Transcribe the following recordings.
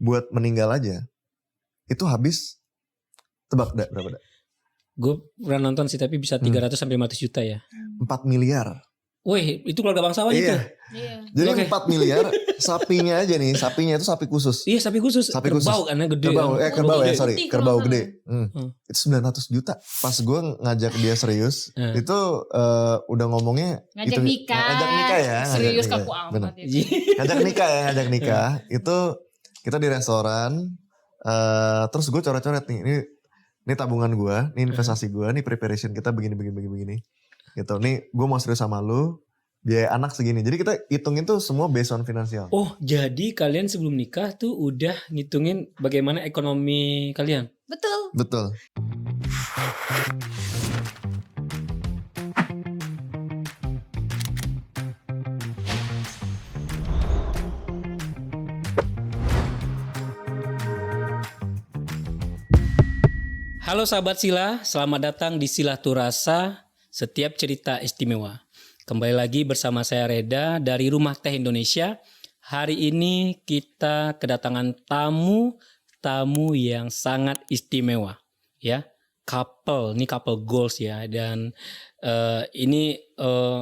buat meninggal aja itu habis, tebak berapa dah? Gue pernah nonton sih tapi bisa 300 sampai 500 juta ya. 4 miliar. Wih, itu keluarga bangsawan itu. Iya. Jadi 4 miliar sapinya aja nih, sapinya itu sapi khusus. Iya, sapi khusus. Kerbau kan gede. Kerbau gede. Itu 900 juta. Pas gue ngajak dia serius, itu udah ngomongnya ngajak nikah ya. Serius kaku amat itu. Ngajak nikah. Itu kita di restoran, terus gue coret-coret nih. Ini tabungan gue, ini investasi gue, ini preparation kita begini. Gitu. Nih gue mau serius sama lu, biaya anak segini. Jadi kita hitungin tuh semua based on finansial. Oh, jadi kalian sebelum nikah tuh udah ngitungin bagaimana ekonomi kalian? Betul. Halo sahabat Sila, selamat datang di Sila Turasa, setiap cerita istimewa. Kembali lagi bersama saya Reda dari Rumah Teh Indonesia. Hari ini kita kedatangan tamu yang sangat istimewa, ya. Ini couple goals ya, dan ini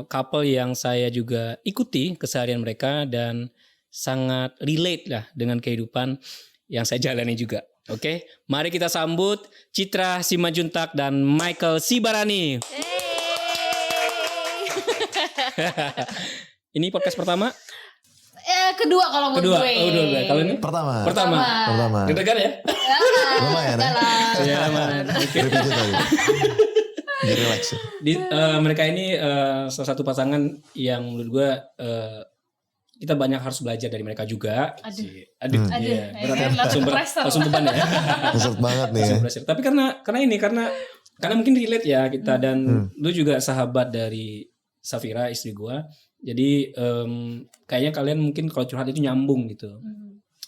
couple yang saya juga ikuti keseharian mereka dan sangat relate lah dengan kehidupan yang saya jalani juga. Oke, mari kita sambut Citra Simanjuntak dan Michael Sibarani. Ini podcast pertama? Kedua kalau menurut gue. Kedua. Kalau ini? Pertama. Deg-degan ya? Lumayan ya? Iya, lumayan. Oke. Relax. Mereka ini salah satu pasangan yang menurut gue kita banyak harus belajar dari mereka juga. Aduh. Iya. Langsung beban ya. Besar banget nih ya. Tapi karena mungkin relate ya kita dan lu juga sahabat dari Safira istri gua. Jadi kayaknya kalian mungkin kalau curhat itu nyambung gitu.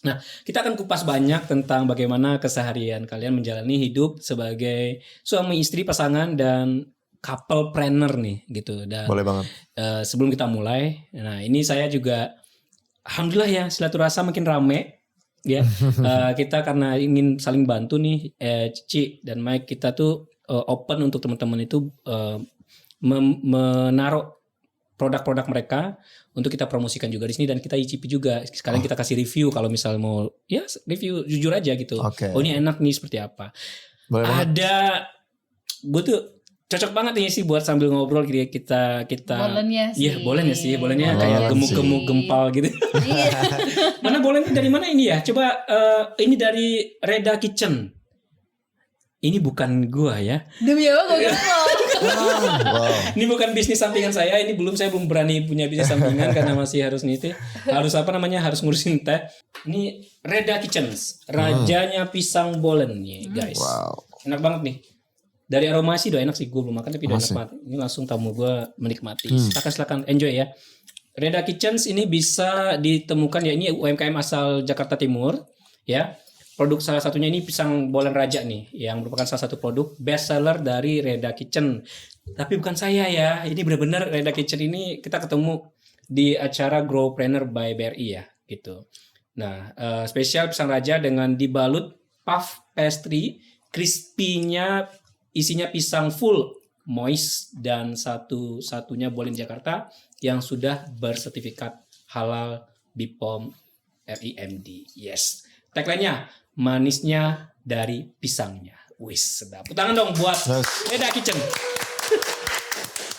Nah, kita akan kupas banyak tentang bagaimana keseharian kalian menjalani hidup sebagai suami istri, pasangan dan couple planner nih gitu. Dan boleh banget. Sebelum kita mulai, nah ini saya juga alhamdulillah ya Silaturasa makin rame ya. Kita karena ingin saling bantu nih, Cici dan Mike, kita tuh open untuk teman-teman itu menaruh produk-produk mereka untuk kita promosikan juga di sini dan kita icipi juga. Sekalian kita kasih review kalau misal mau ya review jujur aja gitu. Okay. Oh ini enak nih seperti apa. Ada gue tuh cocok banget nih sih buat sambil ngobrol kita. Bolennya sih. Iya, bolennya sih. Bolennya kayak gemuk-gemuk gempal gitu. Mana bolennya dari mana ini ya? Coba ini dari Reda Kitchen. Ini bukan gua ya. Demi apa gue Wow. Ini bukan bisnis sampingan saya. Saya belum berani punya bisnis sampingan karena masih harus nitih. Harus ngurusin teh. Ini Reda Kitchen. Rajanya pisang bolen nih, guys. Wow. Enak banget nih. Dari aroma sih udah enak sih, gue belum makan tapi udah enak banget. Ini langsung tamu gue menikmati. Silakan enjoy ya. Reda Kitchens ini bisa ditemukan ya, ini UMKM asal Jakarta Timur ya. Produk salah satunya ini pisang bolen raja nih, yang merupakan salah satu produk best seller dari Reda Kitchen. Tapi bukan saya ya, ini benar-benar Reda Kitchen ini kita ketemu di acara Growpreneur by BRI ya gitu. Nah, spesial pisang raja dengan dibalut puff pastry, crispy-nya isinya pisang full moist dan satu-satunya bolen Jakarta yang sudah bersertifikat halal BPOM RIMD. Yes. Tagline-nya manisnya dari pisangnya. Wis, sedap. Tangan dong buat Reda Kitchen.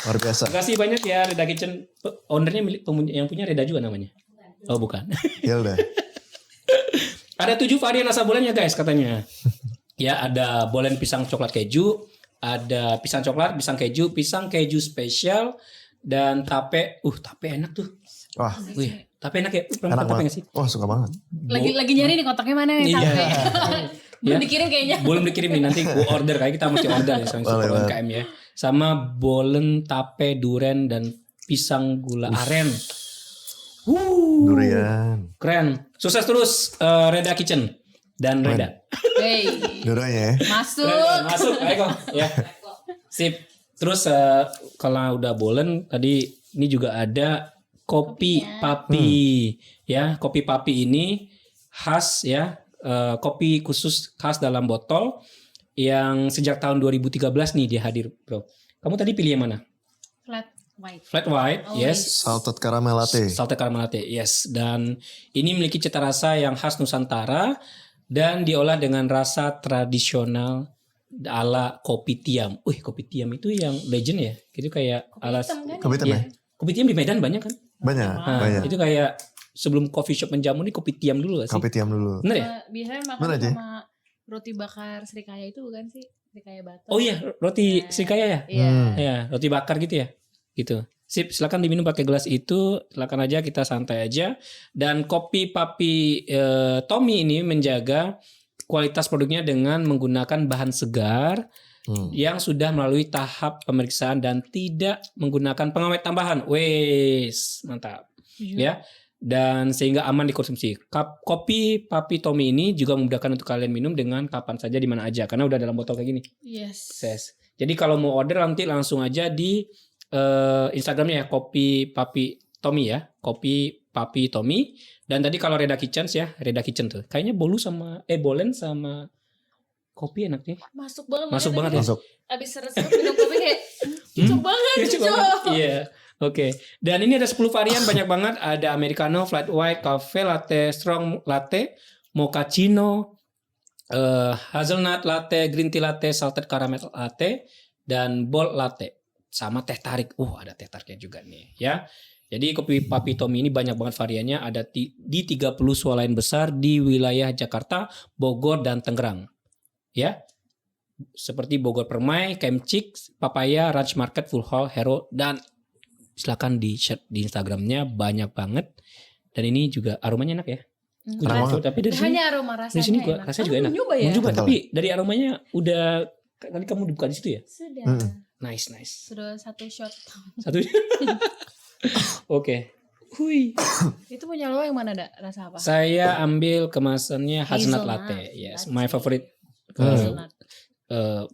Luar biasa. Terima kasih banyak ya Reda Kitchen. Ownernya yang punya Reda juga namanya. Oh bukan. Ya udah. Ada 7 varian rasa bolen ya guys katanya. Ya, ada bolen pisang coklat keju, ada pisang coklat, pisang keju spesial, dan tape. Tape enak tuh. Wah. Wih, tape enak ya. Enak tape banget. sih? Wah, suka banget. Lagi nyari nih kotaknya mana nih tape. Belum dikirim kayaknya. Belum dikirim nih, nanti gue order. Kayak kita mesti order ya sama UMKM ya. Sama bolen tape duren dan pisang gula aren. Durian. Keren. Sukses terus Reda Kitchen dan Reda. Hey. Duriannya ya. Masuk. Ayo ya. Sip. Terus kalau udah bolen tadi ini juga ada kopi papi. Ya, kopi papi ini khas ya, kopi khusus khas dalam botol yang sejak tahun 2013 nih dia hadir, bro. Kamu tadi pilih yang mana? Flat white. Flat white, Oh, yes. Salted caramel latte. Salted caramel latte, yes. Dan ini memiliki cita rasa yang khas Nusantara dan diolah dengan rasa tradisional ala kopi tiam. Kopi tiam itu yang legend ya. Itu kayak Kopi ala hitam kan? Kopi hitam Iya. ya? Kopi tiam di Medan banyak kan? Banyak, Nah, banyak. Itu kayak sebelum coffee shop menjamu nih kopi tiam dulu gak sih? Kopi tiam dulu. Bener ya? Biasanya makan Mana aja? sama roti bakar Srikaya itu bukan sih? Srikaya Batok. Oh iya, roti Srikaya ya? Iya. Ya, roti bakar gitu ya. Gitu. Sip, silakan diminum pakai gelas itu. Silakan aja, kita santai aja. Dan kopi Papi Tommy ini menjaga kualitas produknya dengan menggunakan bahan segar yang sudah melalui tahap pemeriksaan dan tidak menggunakan pengawet tambahan. Wes, mantap. Ya. Dan sehingga aman dikonsumsi. Kopi Papi Tommy ini juga memudahkan untuk kalian minum dengan kapan saja di mana aja karena udah dalam botol kayak gini. Yes. Jadi kalau mau order nanti langsung aja di Instagramnya ya, Kopi Papi Tommy ya, Kopi Papi Tommy. Dan tadi kalau Reda Kitchen ya, Reda Kitchen tuh kayaknya bolen sama kopi enak nih. Masuk banget. Masuk banget ya. Masuk. Abis seret-seret minum kopi kayak cocok banget. Lucu banget. Iya. Oke. Dan ini ada 10 varian banyak banget. Ada americano, flat white, cafe latte, strong latte, mochaccino, hazelnut latte, green tea latte, salted caramel latte, dan bold latte. Sama teh tarik. Ada teh tariknya juga nih ya. Jadi kopi Papi Tommy ini banyak banget variannya. Ada di 30 swalayan besar di wilayah Jakarta, Bogor, dan Tangerang. Ya. Seperti Bogor Permai, Kemcik, Papaya, Ranch Market, Full Hall, Hero, dan silakan di share di Instagramnya banyak banget. Dan ini juga aromanya enak ya. Tapi dari sini, hanya aroma rasanya. dari sini gua enak. rasanya juga enak. Nyoba ya? Mau coba, Betul. tapi dari aromanya udah tadi kamu dibuka di situ ya. Sudah. Nice. Sudah satu shot. Satu. Oke. Hui. Itu punya lo yang mana, rasa apa? Saya ambil kemasannya hazelnut Hazelnut latte. Yes, latte. my favorite Hazelnut.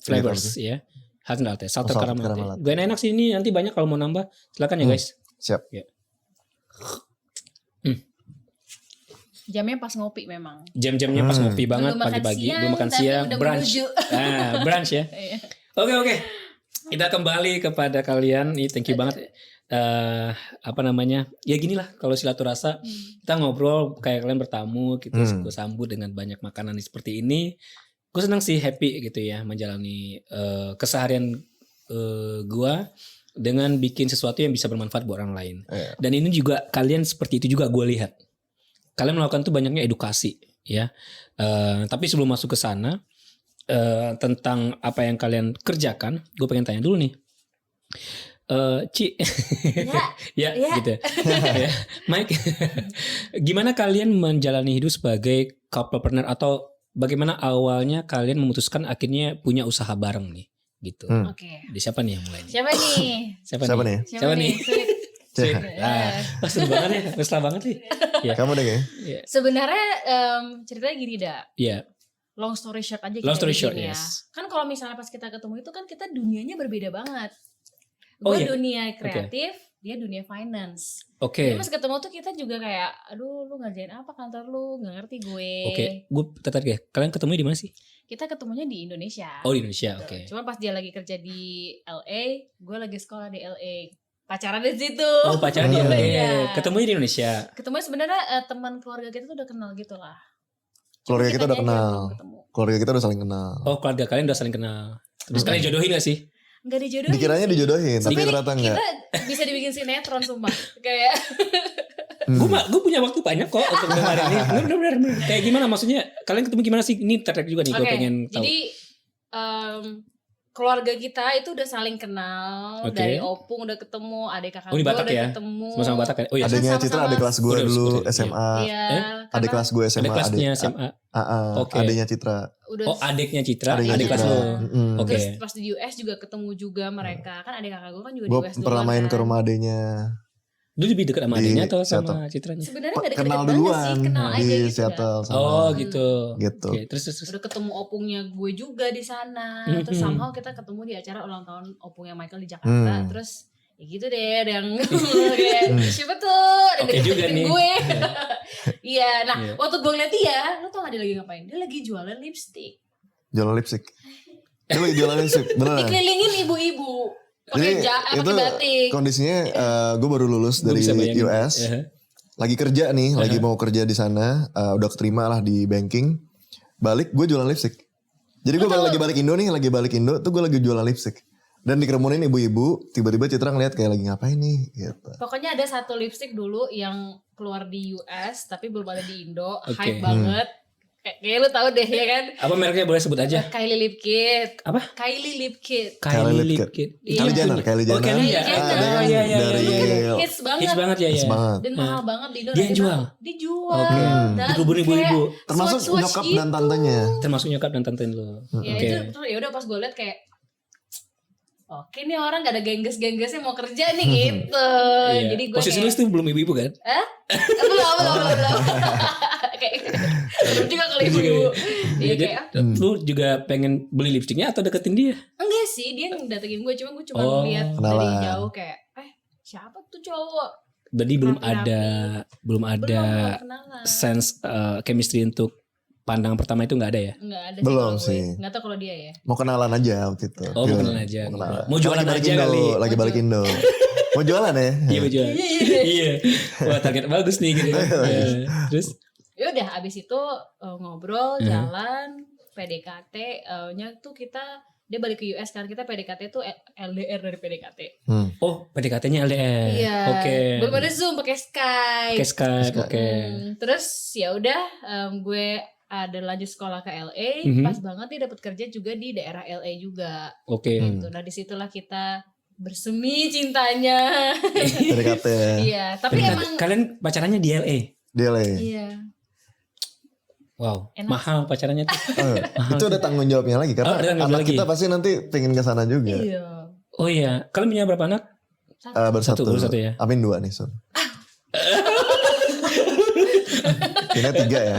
flavors ya. Hazelnut latte, salted Salted caramel caramel latte. latte. Gak enak sih ini, nanti banyak kalau mau nambah. Silakan ya guys. Siap. Jamnya pas ngopi memang. Jam-jamnya pas ngopi banget Belum makan pagi-pagi, siang, belum makan tapi siang, udah brunch. menuju. Brunch ya. Iya. Oke. Kita kembali kepada kalian. Nih, thank you banget. Apa namanya? Ya gini lah kalau silaturasa kita ngobrol kayak kalian bertamu gitu, gue sambut dengan banyak makanan seperti ini. Gue senang sih, happy gitu ya menjalani keseharian gue dengan bikin sesuatu yang bisa bermanfaat buat orang lain. Dan ini juga kalian seperti itu juga gue lihat. Kalian melakukan tuh banyaknya edukasi ya. Tapi sebelum masuk ke sana tentang apa yang kalian kerjakan, gue pengen tanya dulu nih. Ci, ya, gitu. Ya. Mike, gimana kalian menjalani hidup sebagai couplepreneur atau bagaimana awalnya kalian memutuskan akhirnya punya usaha bareng nih, gitu. Oke. Di siapa nih yang mulai? Siapa nih? Siapa nih? Siapa nih? Sweet. Seru banget ya, mesra banget sih. Ya. Kamu deh kayaknya. Sebenarnya ceritanya gini dah. Iya. Long story short aja. Long story short, ya. yes. Kan kalau misalnya pas kita ketemu itu kan kita dunianya berbeda banget. Oh, Gue iya. dunia kreatif, dia dunia finance. Oke. Jadi pas ketemu tuh kita juga kayak, aduh lu ngerjain apa kantor lu, nggak ngerti gue. Oke, gue tertarik ya. Kalian ketemu di mana sih? Kita ketemunya di Indonesia. Oh, di Indonesia. Oke. Cuman pas dia lagi kerja di LA, gue lagi sekolah di LA. Pacaran di situ. Oh, pacaran di LA. Iya. Ketemunya di Indonesia. Ketemunya sebenarnya teman keluarga kita tuh udah kenal gitu lah. Keluarga kita udah Kitanya aja kenal. belum ketemu. Keluarga kita udah saling kenal. Oh, keluarga kalian udah saling kenal. Terus kalian jodohin gak sih? Enggak dijodohin. Dikiranya sih. dijodohin, tapi Tapi ternyata enggak. Kita bisa dibikin sinetron sumpah. Kayak Gue punya waktu banyak kok untuk dengar ini. Bener. Kayak gimana maksudnya? Kalian ketemu gimana sih? Ini tertarik juga nih. Gue Oke, pengen tahu. jadi keluarga kita itu udah saling kenal. Oke. Dari Opung udah ketemu, adik kakak Oh, di gue Batak udah ya? ketemu. Sama-sama Batak ya? Oh iya. Adiknya Sama-sama. Citra adik kelas gue Udah, dulu udah, SMA. Iya. Adik karena kelas gue SMA. Ada kelasnya SMA. Oke. Adiknya Citra. udah Oh, adiknya Citra. Adiknya Adik kelas Citra. lo. Mm-mm. Oke. Terus pas di US juga ketemu juga mereka. Kan adik kakak gue kan juga Gue di US pernah duluan main kan. ke rumah adiknya. Dulu lebih dekat sama Di adiknya atau Seattle. sama Citranya? Sebenarnya gak deket-deket Kenal banget sih, duluan kenal aja di gitu Seattle dah. sama. Oh gitu. Gitu. Oke, terus. Udah ketemu opungnya gue juga di sana. Mhm. Terus somehow kita ketemu di acara ulang tahun opungnya Michael di Jakarta. Terus ya gitu deh, ada yang kayak siapa tuh, ada Oke juga deketin nih. gue. Iya, nah Iya. waktu gue ngeliat dia, lo tau gak dia lagi ngapain? Dia lagi jualan lipstick, Jualan lipstick. Dia lagi jualan lipstick, beneran. dikelilingin ibu-ibu pakai itu batik. kondisinya gue baru lulus Gue dari bisa bayangin. US. Lagi kerja nih, lagi mau kerja di sana, udah keterima lah di banking. Balik gue jualan lipstick. Jadi gue lagi balik Indo tuh gue lagi jualan lipstick. Dan dikerumunin ibu-ibu, tiba-tiba Citra ngeliat kayak lagi ngapain nih gitu. Pokoknya ada satu lipstick dulu yang keluar di US tapi belum ada di Indo, Oke. hype banget. Kayak lu tahu deh ya kan? Apa mereknya boleh sebut aja? Kylie Lip Kit. Apa? Kylie Lip Kit. Kylie Lip Kit. Iya. Kylie Jenner. Oh, Kylie ya. Jenner. Dia kan Iya. dari Hits banget. Hits banget ya. Hits banget. Dan mahal banget di Indo. Dia yang jual? Dia jual. Oke. Dan Dikubur ibu-ibu. Termasuk swatch-swatch nyokap gitu. dan tantenya. Termasuk nyokap dan tante lo. Ya Oke. itu terus ya udah pas gue liat kayak oke nih orang gak ada gengges-genggesnya mau kerja nih gitu. Iya. Jadi gue posisi lu kayak itu belum ibu-ibu kan? belum. Kayak belum juga kali ibu-ibu. Iya Jadi, kayak lu juga pengen beli lipstiknya atau deketin dia? enggak sih, dia yang datengin gue, cuma gue cuma Oh, ngeliat dari kenalan. jauh kayak siapa tuh cowok. Jadi belum Rapi-rapi. belum ada Belum kenalan. sense chemistry untuk pandangan pertama itu nggak ada ya? Enggak ada Belum sih. sih. Enggak tahu kalau dia ya. Mau kenalan aja waktu itu. Oh, mau kenalan aja. Mau jualan Lagi balik aja Indo, kali. Lagi balik Indo. Mau jualan ya? Iya mau jualan. Iya. Wah target bagus nih gitu. Ya. Terus? Ya udah abis itu ngobrol, jalan, PDKT, nya tuh kita dia balik ke US kan, kita PDKT tuh LDR dari PDKT. Oh PDKT-nya LDR. Iya. Oke. Belum ada Zoom, pakai Skype. Pakai Skype. Oke. Terus ya udah gue ada lanjut sekolah ke LA, pas banget dia dapat kerja juga di daerah LA juga. Oke. Gitu. Nah disitulah kita bersemi cintanya. PDKT ya. Iya, tapi emang Kalian pacarannya di LA? Dia lah. iya. Wow, Enak. mahal pacarannya tuh. Itu ada tanggung jawabnya lagi karena ada tanggung jawab anak lagi. kita pasti nanti pengen ke sana juga. Iya. Oh iya, kalian punya berapa anak? Bersatu. Baru satu ya? Amin 2 nih Sun. Kira 3 ya.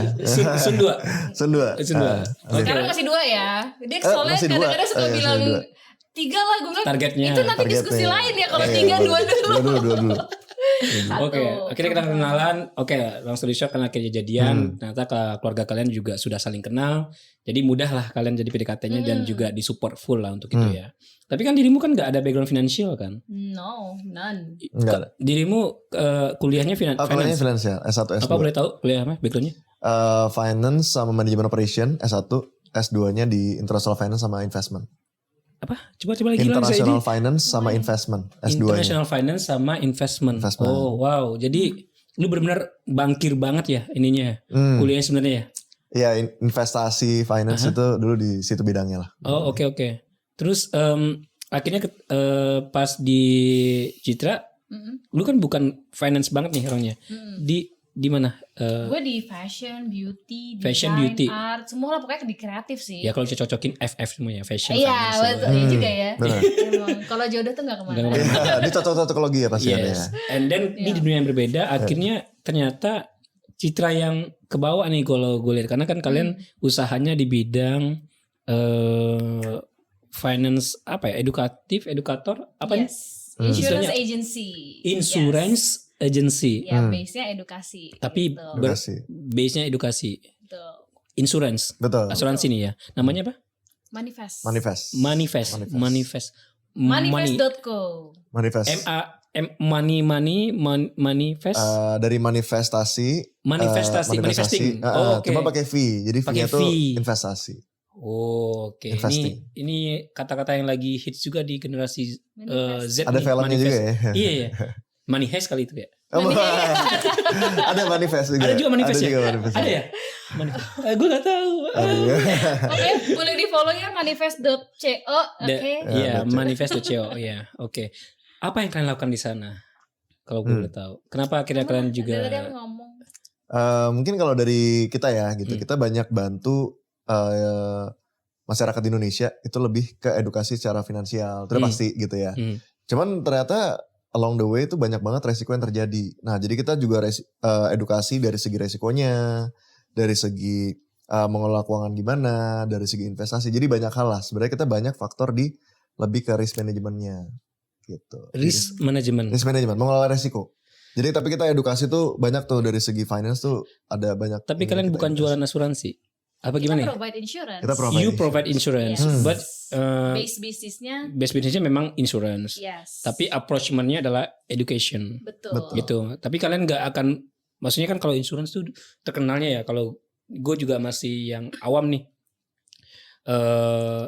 Sun 2. Sun 2. Sun dua. Oke. Sekarang masih 2 ya. Dia soalnya masih dua. kadang-kadang suka Masih bilang dua. 3 lah, gue bilang Targetnya. itu nanti diskusi Targetnya. lain ya kalau Iya, 3 2 dulu. Dua dulu. Satu. Oke, akhirnya kita kenalan. Oke, long story short karena akhirnya jadian. Ternyata keluarga kalian juga sudah saling kenal. Jadi mudah lah kalian jadi PDKT-nya dan juga disupport full lah untuk itu ya. Tapi kan dirimu kan nggak ada background finansial kan? No, none. Enggak ada. Dirimu kuliahnya Kuliahnya finance. finansial S1 S2. Apa boleh tahu kuliah apa backgroundnya? Finance sama Management Operation S1, S2-nya di International Finance sama Investment. Apa? Coba lagi bilang saya International ini. Finance sama Investment S2-nya. International Finance sama investment. Investment. Oh wow, jadi lu benar-benar bangkir banget ya ininya kuliahnya sebenarnya ya. Iya, investasi finance itu dulu di situ bidangnya lah. Oh oke. Terus akhirnya pas di Citra, lu kan bukan finance banget nih orangnya. Di mana? Gue di fashion, beauty, Fashion, design, beauty. art, semua lah pokoknya di kreatif sih. Ya kalau cocokin FF semuanya, fashion. Iya, finance, betul. Iya juga ya. Benar. Emang kalau jodoh tuh gak kemana. Nggak kemana. Iya, ini cocok-cocokologi ya pasti ada ya. Yes. And then di dunia yang berbeda, akhirnya ternyata Citra yang kebawa nih kalau gue lihat, karena kan kalian usahanya di bidang finance apa ya, edukator apa nih? Yes. Insurance Istilahnya agency. Insurance agency. Ya, base-nya edukasi. Tapi gitu. Edukasi. base-nya edukasi. Betul. Insurance. Betul. Asuransi nih ya. Namanya apa? Manifest. Manifest. Manifest. Manifest.co. Manifest. Manifest. Dari manifestasi. Manifesting. Oh, oke. Cuma pakai V. Jadi Pakai V-nya tuh V. investasi. Oh, oke. Investing. Ini kata-kata yang lagi hits juga di generasi Z. Ada nih, filmnya manifest. juga ya. Iya ya. Money Heist kali itu ya. Ada manifest juga. Ada juga manifest ya? juga manifest. Ada ya? Manifest. Gue gak tahu. Oke, boleh di follow ya manifest.co. Oke. Iya, manifest.co. Iya, oke. Apa yang kalian lakukan di sana? Kalau gue boleh tahu. Kenapa akhirnya kalian juga? Tadi aku ngomong. Mungkin kalau dari kita ya gitu, kita banyak bantu masyarakat di Indonesia itu lebih ke edukasi secara finansial, itu udah pasti gitu ya. Cuman ternyata along the way itu banyak banget resiko yang terjadi. Nah jadi kita juga edukasi dari segi resikonya, dari segi mengelola keuangan gimana, dari segi investasi. Jadi banyak hal lah. Sebenarnya kita banyak faktor di lebih ke risk manajemennya gitu. Risk management. Risk management, mengelola resiko. Jadi tapi kita edukasi tuh banyak tuh dari segi finance tuh ada banyak. Tapi kalian bukan jualan asuransi. Apa Kita gimana? provide insurance. Kita provide You provide insurance, Yes. but Base bisnisnya. base businessnya memang insurance. Yes. Tapi approachmentnya adalah education. Betul. Gitu. Tapi kalian nggak akan, maksudnya kan kalau insurance tuh terkenalnya ya, kalau gue juga masih yang awam nih.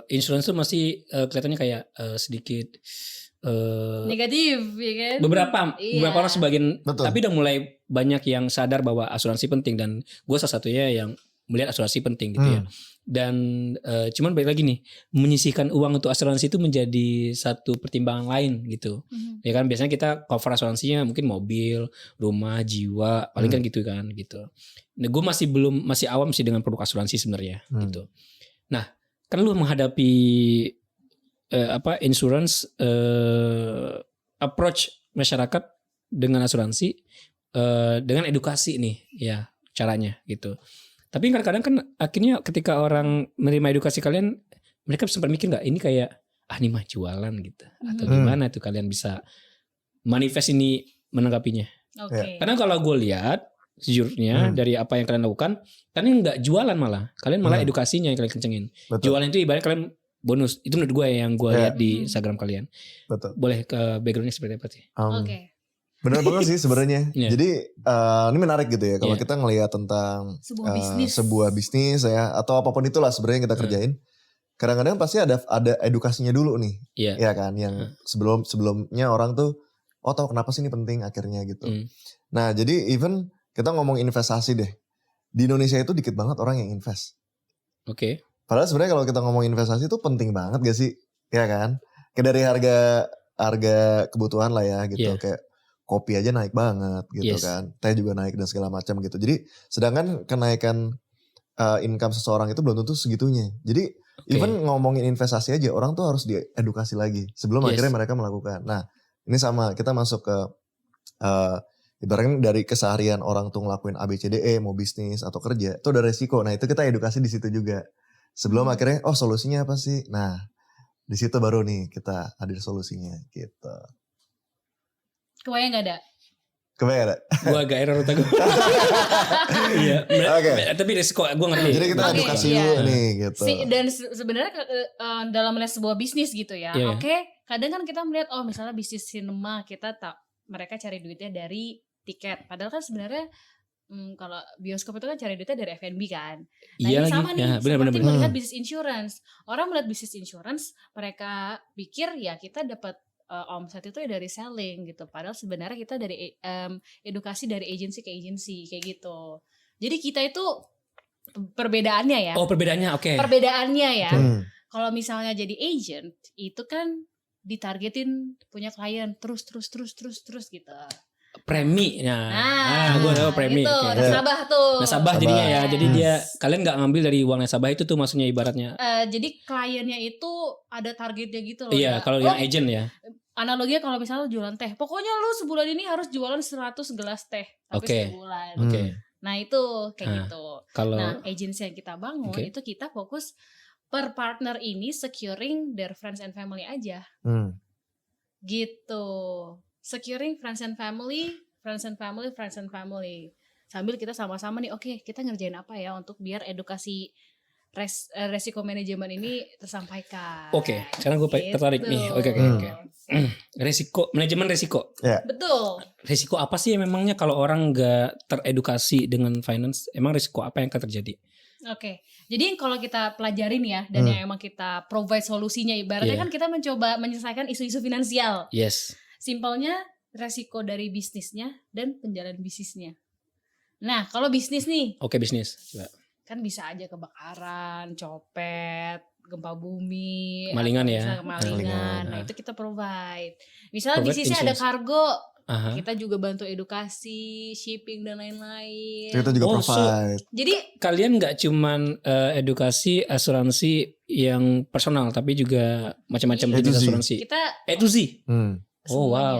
Insurance tuh masih kelihatannya kayak sedikit Negatif ya kan. beberapa orang sebagian, Betul. tapi udah mulai banyak yang sadar bahwa asuransi penting, dan gue salah satunya yang melihat asuransi penting gitu ya. Dan cuman balik lagi nih, menyisihkan uang untuk asuransi itu menjadi satu pertimbangan lain gitu. Ya kan biasanya kita cover asuransinya mungkin mobil, rumah, jiwa, paling kan gitu kan gitu. Nah, gue masih awam sih dengan produk asuransi sebenarnya gitu. Nah, kan lu menghadapi insurance approach masyarakat dengan asuransi dengan edukasi nih ya caranya gitu. Tapi kadang-kadang kan akhirnya ketika orang menerima edukasi kalian, mereka sempat mikir nggak ini kayak ini mah jualan gitu atau gimana tuh kalian bisa manifest ini menanggapinya? Oke. Karena kalau gue lihat sejujurnya dari apa yang kalian lakukan, kalian nggak jualan kalian malah edukasinya yang kalian kencengin. Betul. Jualan itu ibarat kalian bonus. Itu menurut gue yang gue lihat di Instagram kalian. Betul. Boleh ke backgroundnya seperti apa sih? Oke. Benar banget sih sebenarnya. Iya. Jadi ini menarik gitu ya kalau Iya. kita ngelihat tentang Sebuah bisnis. ya atau apapun itulah sebenarnya yang kita kerjain. Kadang-kadang pasti ada edukasinya dulu nih. Iya. Ya kan yang sebelumnya orang tuh tahu kenapa sih ini penting akhirnya gitu. Nah, jadi even kita ngomong investasi deh. Di Indonesia itu dikit banget orang yang invest. Oke. Padahal sebenarnya kalau kita ngomong investasi itu penting banget gak sih? Ya kan? Kayak dari harga kebutuhan lah ya gitu. Iya. Kayak kopi aja naik banget gitu kan. Teh juga naik dan segala macam gitu. Jadi sedangkan kenaikan income seseorang itu belum tentu segitunya. Jadi even ngomongin investasi aja orang tuh harus diedukasi lagi sebelum akhirnya mereka melakukan. Nah, ini sama kita masuk ke ibaratnya dari keseharian orang tuh ngelakuin ABCDE mau bisnis atau kerja itu ada resiko. Nah, itu kita edukasi di situ juga. Sebelum akhirnya solusinya apa sih? Nah, di situ baru nih kita hadir solusinya gitu. Kebayang gak ada? Kebayang ada? Gue agak error otak gue. Iya. Tapi resiko gue ngerti. Jadi kita edukasi dulu nih gitu. Dan sebenarnya dalam melihat sebuah bisnis gitu ya. Iya. Oke, kadang kan kita melihat misalnya bisnis cinema kita mereka cari duitnya dari tiket. Padahal kan sebenarnya kalau bioskop itu kan cari duitnya dari F&B kan. Nah, Iya ini lagi. sama nih, Ya, benar. seperti melihat bisnis insurance. Orang melihat bisnis insurance, mereka pikir ya kita dapat omset itu ya dari selling gitu. Padahal sebenarnya kita dari edukasi dari agency ke agency kayak gitu. Jadi kita itu perbedaannya ya. Oh, perbedaannya oke. Perbedaannya ya. Kalau misalnya jadi agent itu kan ditargetin punya klien terus gitu. Premi. Nah, gue tahu premi. Gitu, Okay. nasabah tuh. Nasabah jadinya ya. Jadi kalian nggak ngambil dari uang nasabah itu tuh maksudnya ibaratnya. Jadi kliennya itu ada targetnya gitu loh. Iya, kalau yang agent ya. Analoginya kalau misalnya jualan teh, pokoknya lu sebulan ini harus jualan 100 gelas teh tapi sebulan. Oke. Nah itu kayak gitu. Kalau Nah agency yang kita bangun itu kita fokus per partner ini securing their friends and family aja. Gitu. Securing friends and family. Sambil kita sama-sama nih, oke, kita ngerjain apa ya untuk biar edukasi resiko manajemen ini tersampaikan. Oke, sekarang gue tertarik nih. Oke. Resiko, manajemen resiko. Betul. Resiko apa sih memangnya kalau orang nggak teredukasi dengan finance? Emang resiko apa yang akan terjadi? Oke, jadi kalau kita pelajarin ya, dan yang emang kita provide solusinya, ibaratnya kan kita mencoba menyelesaikan isu-isu finansial. Yes. Simpelnya resiko dari bisnisnya dan penjalan bisnisnya. Nah, kalau bisnis nih. Oke, bisnis. Coba. Kan bisa aja kebakaran, copet, gempa bumi, malingan ya. Malingan. Nah, itu kita provide. Misalnya bisnisnya ada kargo, kita juga bantu edukasi, shipping dan lain-lain. Kita juga provide. Jadi kalian nggak cuman edukasi asuransi yang personal, tapi juga macam-macam jenis asuransi. Kita A-to-Z. Oh semuanya. wow.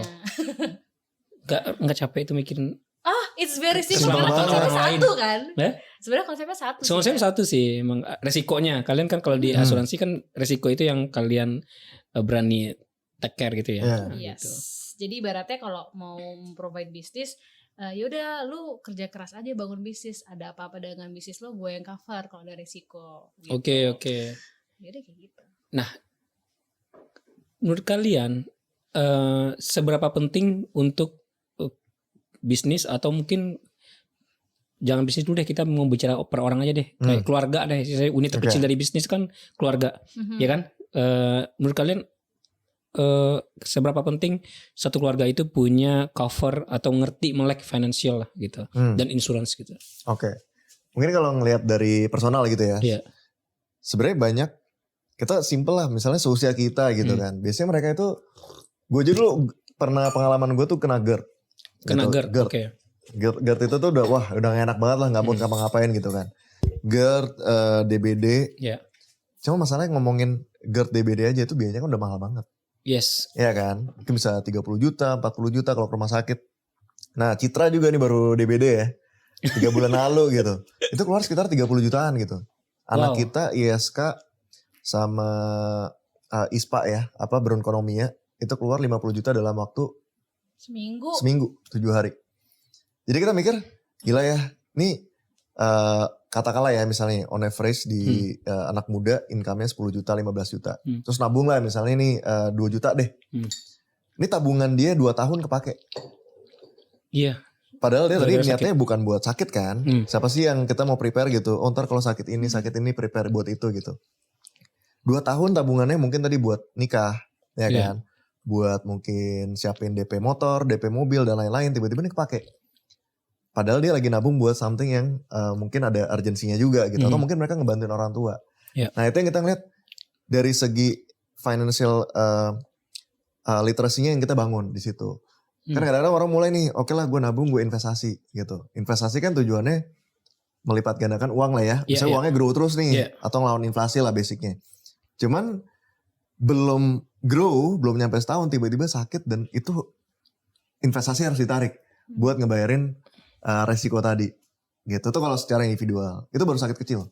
Nggak capek itu mikirin. It's very simple. Karena konsepnya satu kan. Sebenarnya konsepnya satu. Konsepnya satu sih. Emang resikonya. Kalian kan kalau di asuransi kan resiko itu yang kalian berani take care gitu ya. Iya. Yes. Gitu. Jadi ibaratnya kalau mau provide bisnis, yaudah lu kerja keras aja bangun bisnis. Ada apa-apa dengan bisnis lo, gue yang cover kalau ada risiko. Gitu. Oke. Yaudah kayak gitu. Menurut kalian seberapa penting untuk bisnis, atau mungkin jangan bisnis dulu deh, kita mau bicara per orang aja deh, kayak keluarga deh. Unit terkecil dari bisnis kan keluarga, ya kan? Menurut kalian seberapa penting satu keluarga itu punya cover atau ngerti melek financial lah gitu, dan insurance gitu? Oke. Mungkin kalau ngelihat dari personal gitu ya. Iya. Sebenarnya banyak, kita simple lah, misalnya seusia kita gitu kan. Biasanya mereka itu, gue aja dulu pernah pengalaman gue tuh kena GERD. Kena gitu. GERD, oke. GERD itu tuh udah gak enak banget lah, gak mau ngapa-ngapain gitu kan. GERD, DBD. Iya. Cuma masalahnya ngomongin GERD, DBD aja itu biayanya kan udah mahal banget. Yes. Iya kan, mungkin bisa 30 juta, 40 juta kalau ke rumah sakit. Nah Citra juga nih baru DBD ya, 3 bulan lalu gitu. Itu keluar sekitar 30 jutaan gitu. Anak kita ISK sama ISPA ya, berekonomia, itu keluar 50 juta dalam waktu seminggu 7 hari. Jadi kita mikir, gila ya, nih katakanlah ya misalnya on average di anak muda income-nya 10 juta, 15 juta. Terus nabung lah misalnya nih 2 juta deh. Ini tabungan dia 2 tahun kepake. Iya. Padahal dia tadi Gara-gara niatnya bukan buat sakit kan. Siapa sih yang kita mau prepare gitu. Oh ntar kalau sakit ini prepare buat itu gitu. 2 tahun tabungannya mungkin tadi buat nikah. Ya kan. Buat mungkin siapin DP motor, DP mobil dan lain-lain. Tiba-tiba ini kepake. Padahal dia lagi nabung buat something yang mungkin ada urgensinya juga gitu. Atau mungkin mereka ngebantuin orang tua. Nah itu yang kita ngeliat dari segi financial literasinya yang kita bangun di situ. Kan kadang-kadang orang mulai nih, oke lah gue nabung, gue investasi gitu. Investasi kan tujuannya melipat gandakan uang lah ya. Misalnya uangnya grow terus nih. Atau ngelawan inflasi lah basicnya. Cuman belum grow, belum nyampe setahun tiba-tiba sakit dan itu investasi harus ditarik buat ngebayarin resiko tadi gitu. Itu kalau secara individual. Itu baru sakit kecil.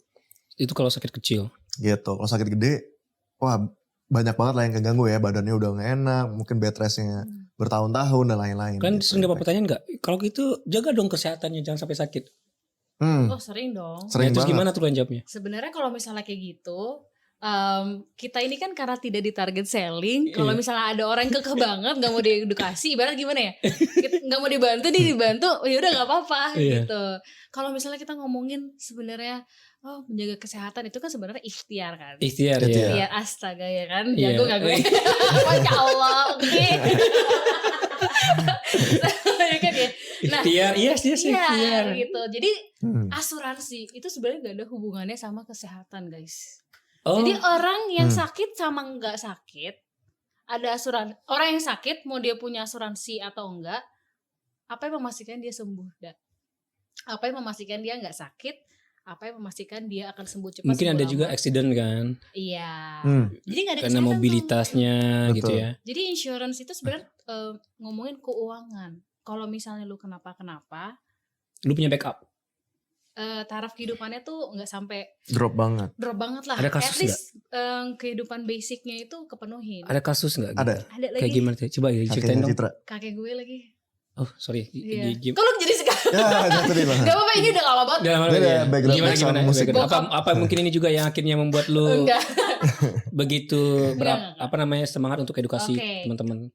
Itu kalau sakit kecil. Gitu. Kalau sakit gede, wah banyak banget lah yang keganggu ya. Badannya udah gak enak, mungkin bed restnya bertahun-tahun dan lain-lain. Kan gitu. sering dapat pertanyaan gak? Kalau gitu jaga dong kesehatannya, jangan sampai sakit. Oh sering dong. Sering terus banget. gimana tuh kan jawabnya? Sebenarnya kalau misalnya kayak gitu, kita ini kan karena tidak di target selling. Kalau misalnya ada orang yang kekeh banget gak mau diedukasi, ibarat gimana ya, gak mau dibantu ya udah gak apa-apa gitu. Kalau misalnya kita ngomongin sebenarnya menjaga kesehatan itu kan sebenarnya ikhtiar kan. Ikhtiar ya. Astaga ya kan, jago gak gue? Masya Allah. Ya kan ya. Nah, ikhtiar, ikhtiar gitu. Jadi asuransi itu sebenarnya gak ada hubungannya sama kesehatan guys. Oh. Jadi orang yang sakit sama nggak sakit, ada asuransi. Orang yang sakit mau dia punya asuransi atau enggak, apa yang memastikan dia sembuh? Apa yang memastikan dia nggak sakit? Apa yang memastikan dia akan sembuh cepat? Mungkin ada juga accident kan? Iya. Jadi nggak ada karena kesehatan mobilitasnya tuh. gitu ya. Jadi insurance itu sebenarnya ngomongin keuangan. Kalau misalnya lu kenapa-kenapa, lu punya backup. taraf kehidupannya tuh nggak sampai Drop banget lah. Ada kasus at least kehidupan basicnya itu kepenuhin. Ada kasus nggak? Ada lagi. Kayak gimana tuh? Coba ya ceritain dong. Citra. Kakek gue lagi. Oh sorry. Iya. Kok lu jadi sekarang? Ya jatuh lah. Gak apa-apa, ini udah lama banget. Beda background Gimana musik. Apa mungkin ini juga yang akhirnya membuat lu Enggak. begitu Enggak. semangat untuk edukasi teman-teman?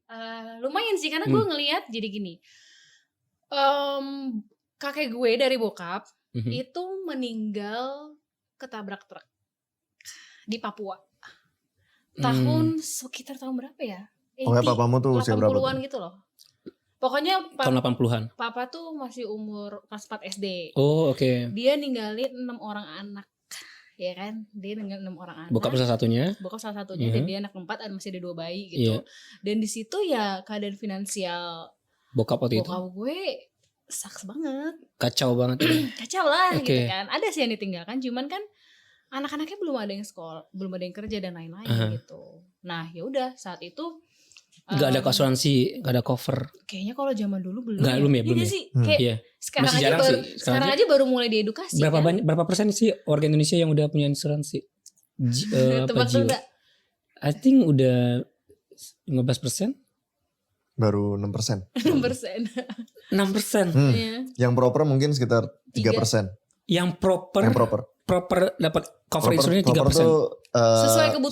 Lumayan sih karena gue ngelihat jadi gini. Kakek gue dari bokap itu meninggal ketabrak truk di Papua. Tahun sekitar tahun berapa ya? Papamu tuh usia berapa? 80-an gitu loh. Pokoknya tahun 80-an. Papa tuh masih umur kelas 4 SD. Oh, oke. Dia ninggalin 6 orang anak. Ya kan? Dia ninggalin 6 orang anak. Bokap salah satunya. Dan dia anak keempat, masih ada 2 bayi gitu. Dan di situ ya keadaan finansial bokap waktu itu. Bokap gue sucks banget. Kacau banget. Kacau lah gitu kan. Ada sih yang ditinggalkan, cuman kan anak-anaknya belum ada yang sekolah, belum ada yang kerja dan lain-lain gitu. Nah, ya udah saat itu gak ada asuransi, gak ada cover. Kayaknya kalau zaman dulu belum. Belum ya. Sih. Kayak sekarang aja baru mulai diedukasi. Berapa persen sih warga Indonesia yang udah punya asuransi? Tebak jiwa? I think udah 15%? Baru 6%. 6%. 6%. Iya. Yang proper mungkin sekitar 3%. Yang proper dapat cover insurannya 3%. Proper tuh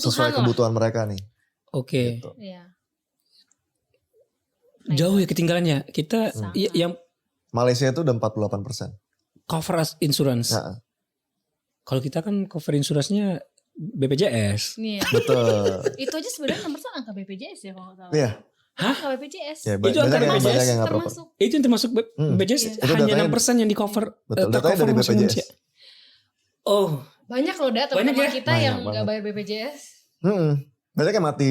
Sesuai kebutuhan mereka nih. Oke. Gitu. Iya. Jauh ya ketinggalannya. Kita Sangat. yang Malaysia itu udah 48%. cover insurance. Nah, Kalau kita kan cover insurance-nya BPJS. Iya. betul. Itu aja sebenarnya nomor angka BPJS ya kalau nggak salah. Iya. Angka BPJS. Ya, Itu angka banyak BPJS yang nggak proper. Termasuk. Itu yang termasuk BPJS Itu hanya datanya- 6% yang di cover. Betul, datanya dari masuk BPJS. Indonesia. Oh, Banyak loh Banyak teman-teman ya? kita Banyak yang banget. nggak bayar BPJS. Banyak yang mati.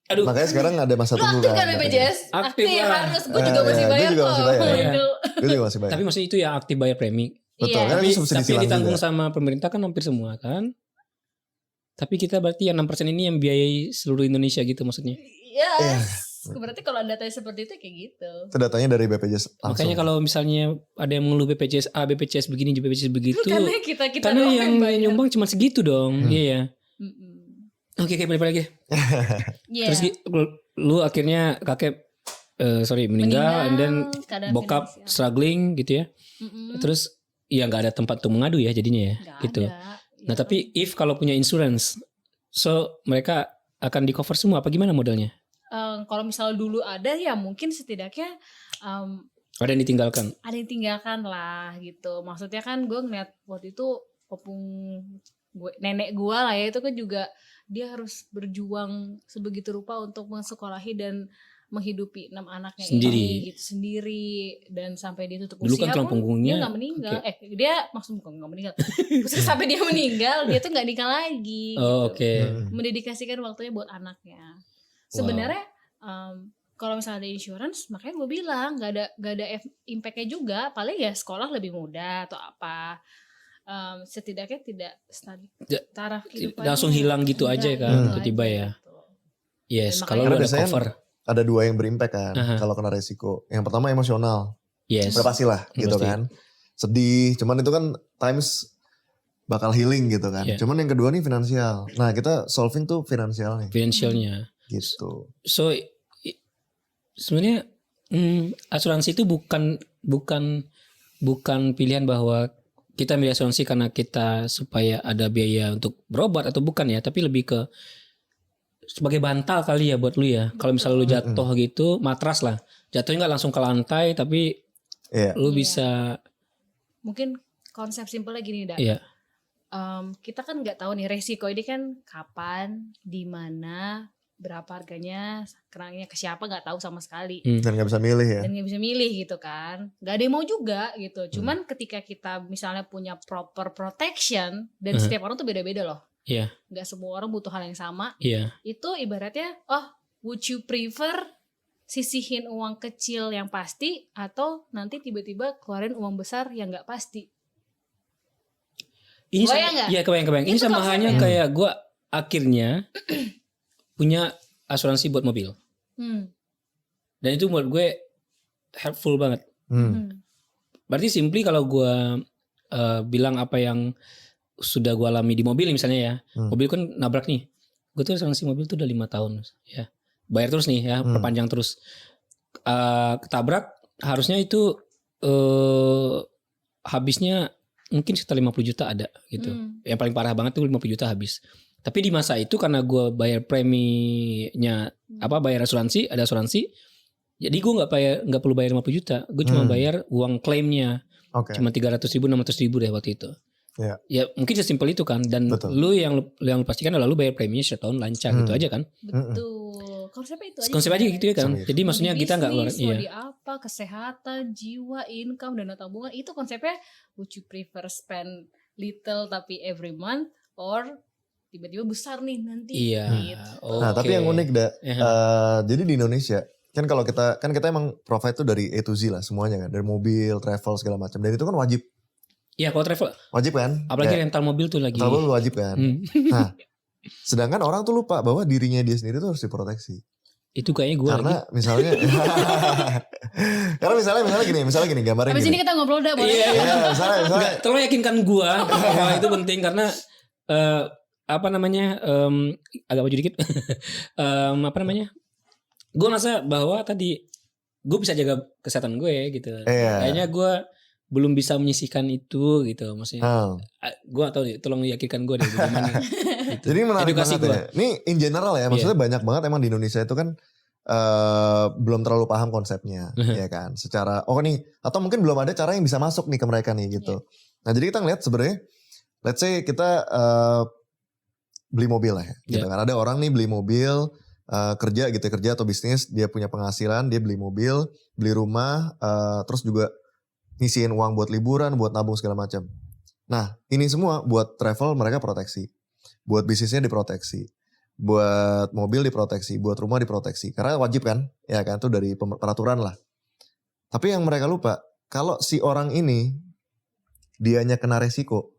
aduh. Makanya sekarang ada masa Lu tunggu aktif kan BPJS? Aktif lah. Harus. Gue juga masih Gue bayar juga kok. masih bayar. Iya. Itu. Gue juga masih bayar. Tapi maksudnya itu yang aktif bayar premi. Betul, Iya. kan Tapi, itu subsidi tapi yang silang ditanggung juga. sama pemerintah kan hampir semua kan. Tapi kita berarti yang 6% ini yang biayai seluruh Indonesia gitu maksudnya. Yes. Berarti kalau datanya seperti itu kayak gitu. Itu datanya dari BPJS langsung. Makanya kalau misalnya ada yang mengeluh BPJS A, BPJS begini, BPJS begitu. Karena kita Karena doang yang bayar. nyumbang cuma segitu dong. Iya ya. Mm-mm. Oke, balik lagi. Iya. Terus lu akhirnya kakek meninggal and then keadaan bokap finansial. struggling gitu ya. Mm-mm. Terus ya nggak ada tempat untuk mengadu ya jadinya ya Nggak gitu. ada. Nah, Ya. tapi if kalau punya insurance, so mereka akan di cover semua apa gimana modelnya? Kalau misal dulu ada ya mungkin setidaknya Ada yang ditinggalkan. ada yang tinggalkan lah gitu. Maksudnya kan gue ngeliat waktu itu nenek gue lah ya, itu kan juga dia harus berjuang sebegitu rupa untuk mensekolahi dan menghidupi 6 anaknya Sendiri. ini gitu sendiri, dan sampai dia tutup Dulu usia kan tulang pun punggungnya, dia nggak meninggal. Dia maksudnya bukan nggak meninggal. Maksudnya sampai dia meninggal dia tuh nggak nikah lagi. Oh, gitu. oke. Mendedikasikan waktunya buat anaknya. Sebenarnya kalau misalnya ada insurance, makanya gue bilang nggak ada impactnya juga. Paling ya sekolah lebih mudah atau apa. Setidaknya tidak taraf kehidupannya Langsung hilang gitu aja kan, tiba-tiba ya. Gitu. Yes, Dan kalau makanya lu ada biasanya cover. Ada 2 yang berimpact kan Aha. kalau kena resiko. Yang pertama emosional. Yes. Udah pasti lah gitu Pasti. kan. Sedih, cuman itu kan times bakal healing gitu kan. Iya. Cuman yang kedua nih finansial. Nah, kita solving tuh finansial nih Financialnya. gitu. So sebenarnya asuransi itu bukan pilihan bahwa kita milih asuransi karena kita supaya ada biaya untuk berobat atau bukan ya, tapi lebih ke sebagai bantal kali ya buat lu ya. Kalau misalnya lu jatuh gitu, matras lah. Jatuhnya nggak langsung ke lantai, tapi Iya. lu Iya. bisa Mungkin konsep simpelnya gini, Da. iya. Kita kan nggak tahu nih resiko ini kan kapan, di mana, berapa harganya, kenanya ke siapa nggak tahu sama sekali. Dan gak bisa milih ya. Dan nggak bisa milih gitu kan, nggak ada yang mau juga gitu. Cuman ketika kita misalnya punya proper protection, dan setiap orang tuh beda-beda loh. Iya. Nggak semua orang butuh hal yang sama. Iya. Itu ibaratnya, would you prefer sisihin uang kecil yang pasti atau nanti tiba-tiba keluarin uang besar yang nggak pasti? Ini Kebayang nggak? Iya, kebayang. Ini Itu sama konsepnya. halnya kayak gue akhirnya punya asuransi buat mobil. Dan itu menurut gue helpful banget. Berarti simply kalau gue bilang apa yang sudah gue alami di mobil misalnya ya. Mobil kan nabrak nih. Gue tuh asuransi mobil tuh udah 5 tahun ya. Bayar terus nih ya, perpanjang terus. Ketabrak harusnya itu habisnya mungkin sekitar 50 juta ada gitu. Yang paling parah banget tuh 50 juta habis. Tapi di masa itu karena gue bayar preminya bayar asuransi, ada asuransi. Jadi gue nggak perlu bayar 50 juta. Gue cuma bayar uang klaimnya. Oke. Cuma 300.000 600.000 deh waktu itu. Iya. Ya mungkin sesimpel itu kan. Dan Betul. lu yang pastikan adalah lu bayar preminya setahun lancar gitu aja kan. Betul. Konsepnya itu aja. Konsep aja gitu ya kan. Sama gitu. Jadi maksudnya kita nggak ngeluarin. Mau Iya. di apa, kesehatan, jiwa, income, dana tabungan, itu konsepnya would you prefer spend little tapi every month, or tiba-tiba besar nih nanti. Iya. Gitu. Nah, tapi yang unik Iya. jadi di Indonesia kan kalau kita emang provide tuh dari A to Z lah semuanya kan, dari mobil, travel segala macam. Dan itu kan wajib Iya kalau travel. kan? Apalagi Kayak rental mobil tuh lagi. travel wajib kan. Hmm. Nah, sedangkan orang tuh lupa bahwa dirinya dia sendiri tuh harus diproteksi. Itu kayaknya gue Karena misalnya misalnya gini gambarnya Habis gini. ini kita ngobrol dah boleh. Iya. Iya, misalnya Enggak, tolong yakinkan gua bahwa itu penting karena apa namanya agak maju dikit. Apa namanya? Gue merasa bahwa tadi gue bisa jaga kesehatan gue gitu. Iya. Kayaknya gue belum bisa menyisihkan itu gitu. Maksudnya gue atau tolong yakinkan gue deh bagaimana. Gitu. Jadi menarik Edukasi banget ya. Ini in general ya, maksudnya banyak banget emang di Indonesia itu kan belum terlalu paham konsepnya, ya kan. Secara nih atau mungkin belum ada cara yang bisa masuk nih ke mereka nih gitu. Nah jadi kita ngeliat sebenarnya, let's say kita beli mobil lah ya, gitu kan. Ada orang nih beli mobil, kerja gitu, kerja atau bisnis, dia punya penghasilan, dia beli mobil, beli rumah, terus juga ngisiin uang buat liburan, buat nabung segala macam. Nah ini semua buat travel mereka proteksi, buat bisnisnya diproteksi, buat mobil diproteksi, buat rumah diproteksi. Karena wajib kan, ya kan, itu dari peraturan lah. Tapi yang mereka lupa, kalau si orang ini dianya kena resiko,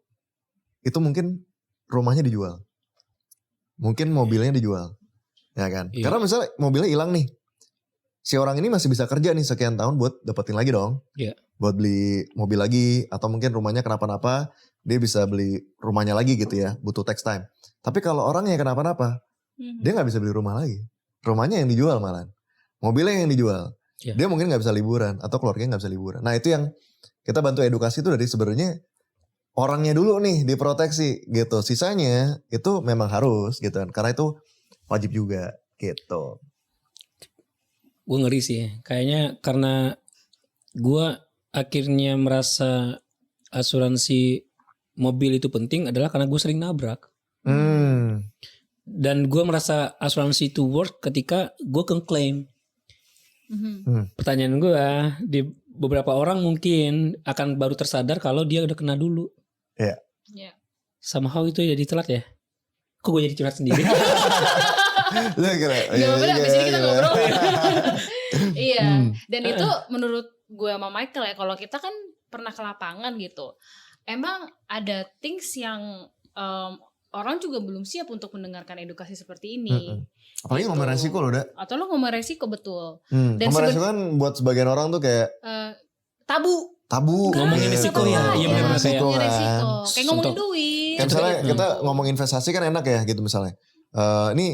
itu mungkin rumahnya dijual, mungkin mobilnya dijual, ya kan. Iya. Karena misalnya mobilnya hilang nih, si orang ini masih bisa kerja nih sekian tahun buat dapetin lagi dong, buat beli mobil lagi, atau mungkin rumahnya kenapa-napa, dia bisa beli rumahnya lagi gitu ya, butuh tax time. Tapi kalau orangnya kenapa-napa, dia gak bisa beli rumah lagi. Rumahnya yang dijual malah. Mobilnya yang dijual. Dia mungkin gak bisa liburan. Atau keluarganya gak bisa liburan. Nah itu yang kita bantu edukasi itu dari sebenarnya orangnya dulu nih diproteksi gitu. Sisanya itu memang harus gitu kan. Karena itu wajib juga gitu. Gue ngeri sih. Kayaknya karena gue akhirnya merasa asuransi mobil itu penting adalah karena gue sering nabrak. Dan gue merasa asuransi itu worth ketika gue ngeklaim. Pertanyaan gue, di beberapa orang mungkin akan baru tersadar kalau dia udah kena dulu. Iya. Somehow itu jadi telat ya. Kok gue jadi curhat sendiri? Gak apa-apa, abis ini kita ngobrol. Iya. Dan itu menurut gue sama Michael ya, kalau kita kan pernah ke lapangan gitu, emang ada things yang orang juga belum siap untuk mendengarkan edukasi seperti ini. Apalagi gitu. ngomong resiko loh, Da. Atau lo ngomong resiko, betul. Dan ngomong resiko kan buat sebagian orang tuh kayak tabu. Ngomongin resiko ya. Iya benar resiko kan. Kayak ngomongin duit. Kayak misalnya kita ngomong investasi kan enak ya gitu misalnya. Ini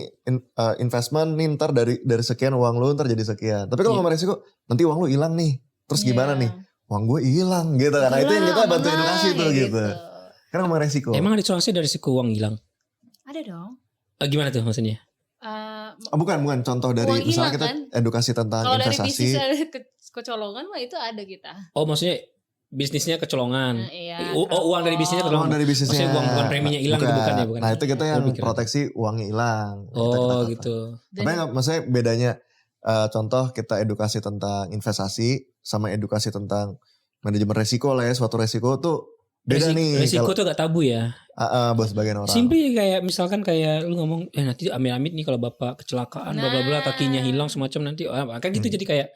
investment nih ntar dari sekian uang lu ntar jadi sekian. Tapi kalau ngomong resiko, nanti uang lu hilang nih. Terus gimana nih? Uang gue hilang gitu kan. Nah itu yang kita bantu edukasi tuh gitu. Kan ngomong resiko. Emang ada asuransi dari risiko uang hilang? Ada dong. Gimana tuh maksudnya? Bukan contoh dari uang misalnya hilang, kita kan? edukasi tentang kalau investasi. Kalau dari bisnis kecolongan mah itu ada kita. Oh maksudnya bisnisnya kecolongan. Iya. Uang dari bisnisnya kecolongan. Uang dari bisnisnya. Maksudnya uang bukan preminya hilang gitu bukan ya? Bukan. Nah itu kita yang proteksi uangnya hilang. Oh gitu. Tapi maksudnya bedanya contoh kita edukasi tentang investasi sama edukasi tentang manajemen resiko lah ya. Suatu resiko tuh beda nih. Resiko tuh gak tabu ya. Buat sebagian orang. Simpel kayak misalkan kayak lu ngomong nanti amit-amit nih kalau bapak kecelakaan bla bla bla kakinya hilang semacam nanti kan gitu jadi kayak